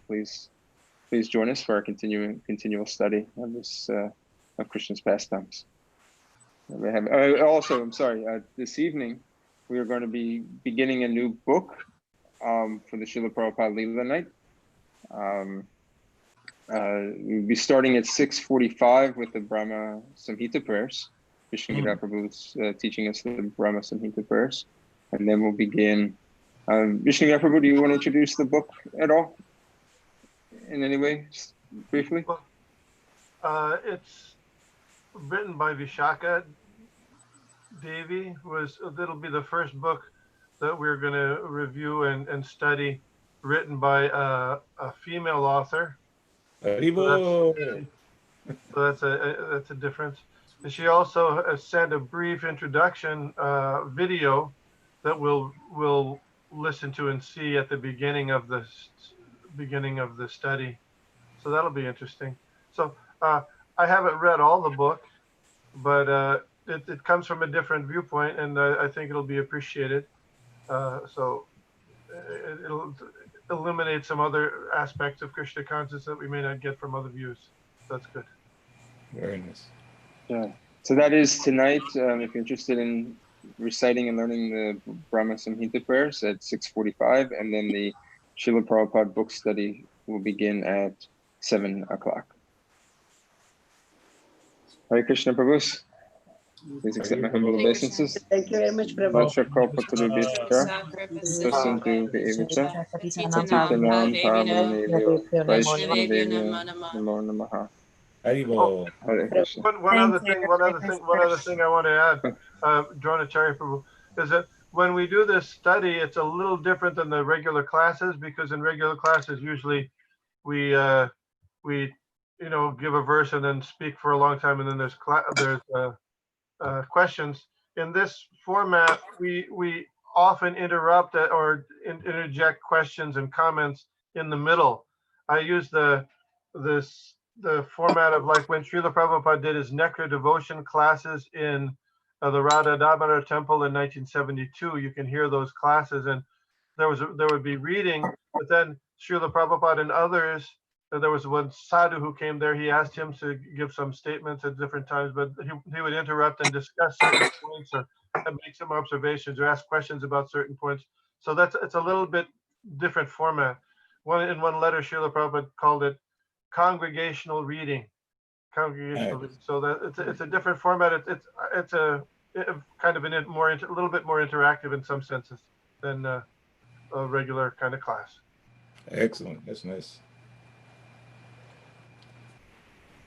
Please join us for our continual study of this of Krishna's pastimes. Also, I'm sorry. This evening, we are going to be beginning a new book for the Srila Prabhupada Leela Night. We'll be starting at 6:45 with the Brahma Samhita prayers. Krishna Prabhu's teaching us the Brahma Samhita prayers, and then we'll begin. Vishnu Prabhu, do you want to introduce the book at all? In any way, just briefly? It's written by Vishaka Devi. It'll be the first book that we're going to review and study, written by a female author. So that's a difference. And she also has sent a brief introduction video that we'll listen to and see at the beginning of the study. So that'll be interesting. So I haven't read all the book, but it comes from a different viewpoint, and I think it'll be appreciated. So it'll eliminate some other aspects of Krishna consciousness that we may not get from other views. That's good. Very nice. Yeah. So that is tonight. If you're interested in reciting and learning the Brahma Samhita prayers at 6:45, and then the Srila Prabhupada book study will begin at 7 o'clock. Hare Krishna, Prabhus. Please accept my humble obeisances. Thank you very much, Prabhu. One other thing I want to add, Dronacharya Prabhu, is that when we do this study, it's a little different than the regular classes, because in regular classes usually we give a verse and then speak for a long time, and then there's questions. In this format, we often interrupt or interject questions and comments in the middle. I use the format of like when Srila Prabhupada did his Nectar devotion classes in the Radha Damodar temple in 1972. You can hear those classes, and there would be reading, but then Srila Prabhupada and others, there was one sadhu who came there. He asked him to give some statements at different times, but he would interrupt and discuss certain points, or make some observations, or ask questions about certain points. So it's a little bit different format. In one letter, Srila Prabhupada called it congregational reading. So that it's a different format. It's a kind of a little bit more interactive in some senses than a regular kind of class. Excellent. That's nice.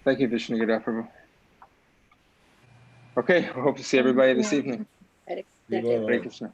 Thank you, Vishnu Prabhu. Okay, we hope to see everybody this evening. Hare Hare Krishna.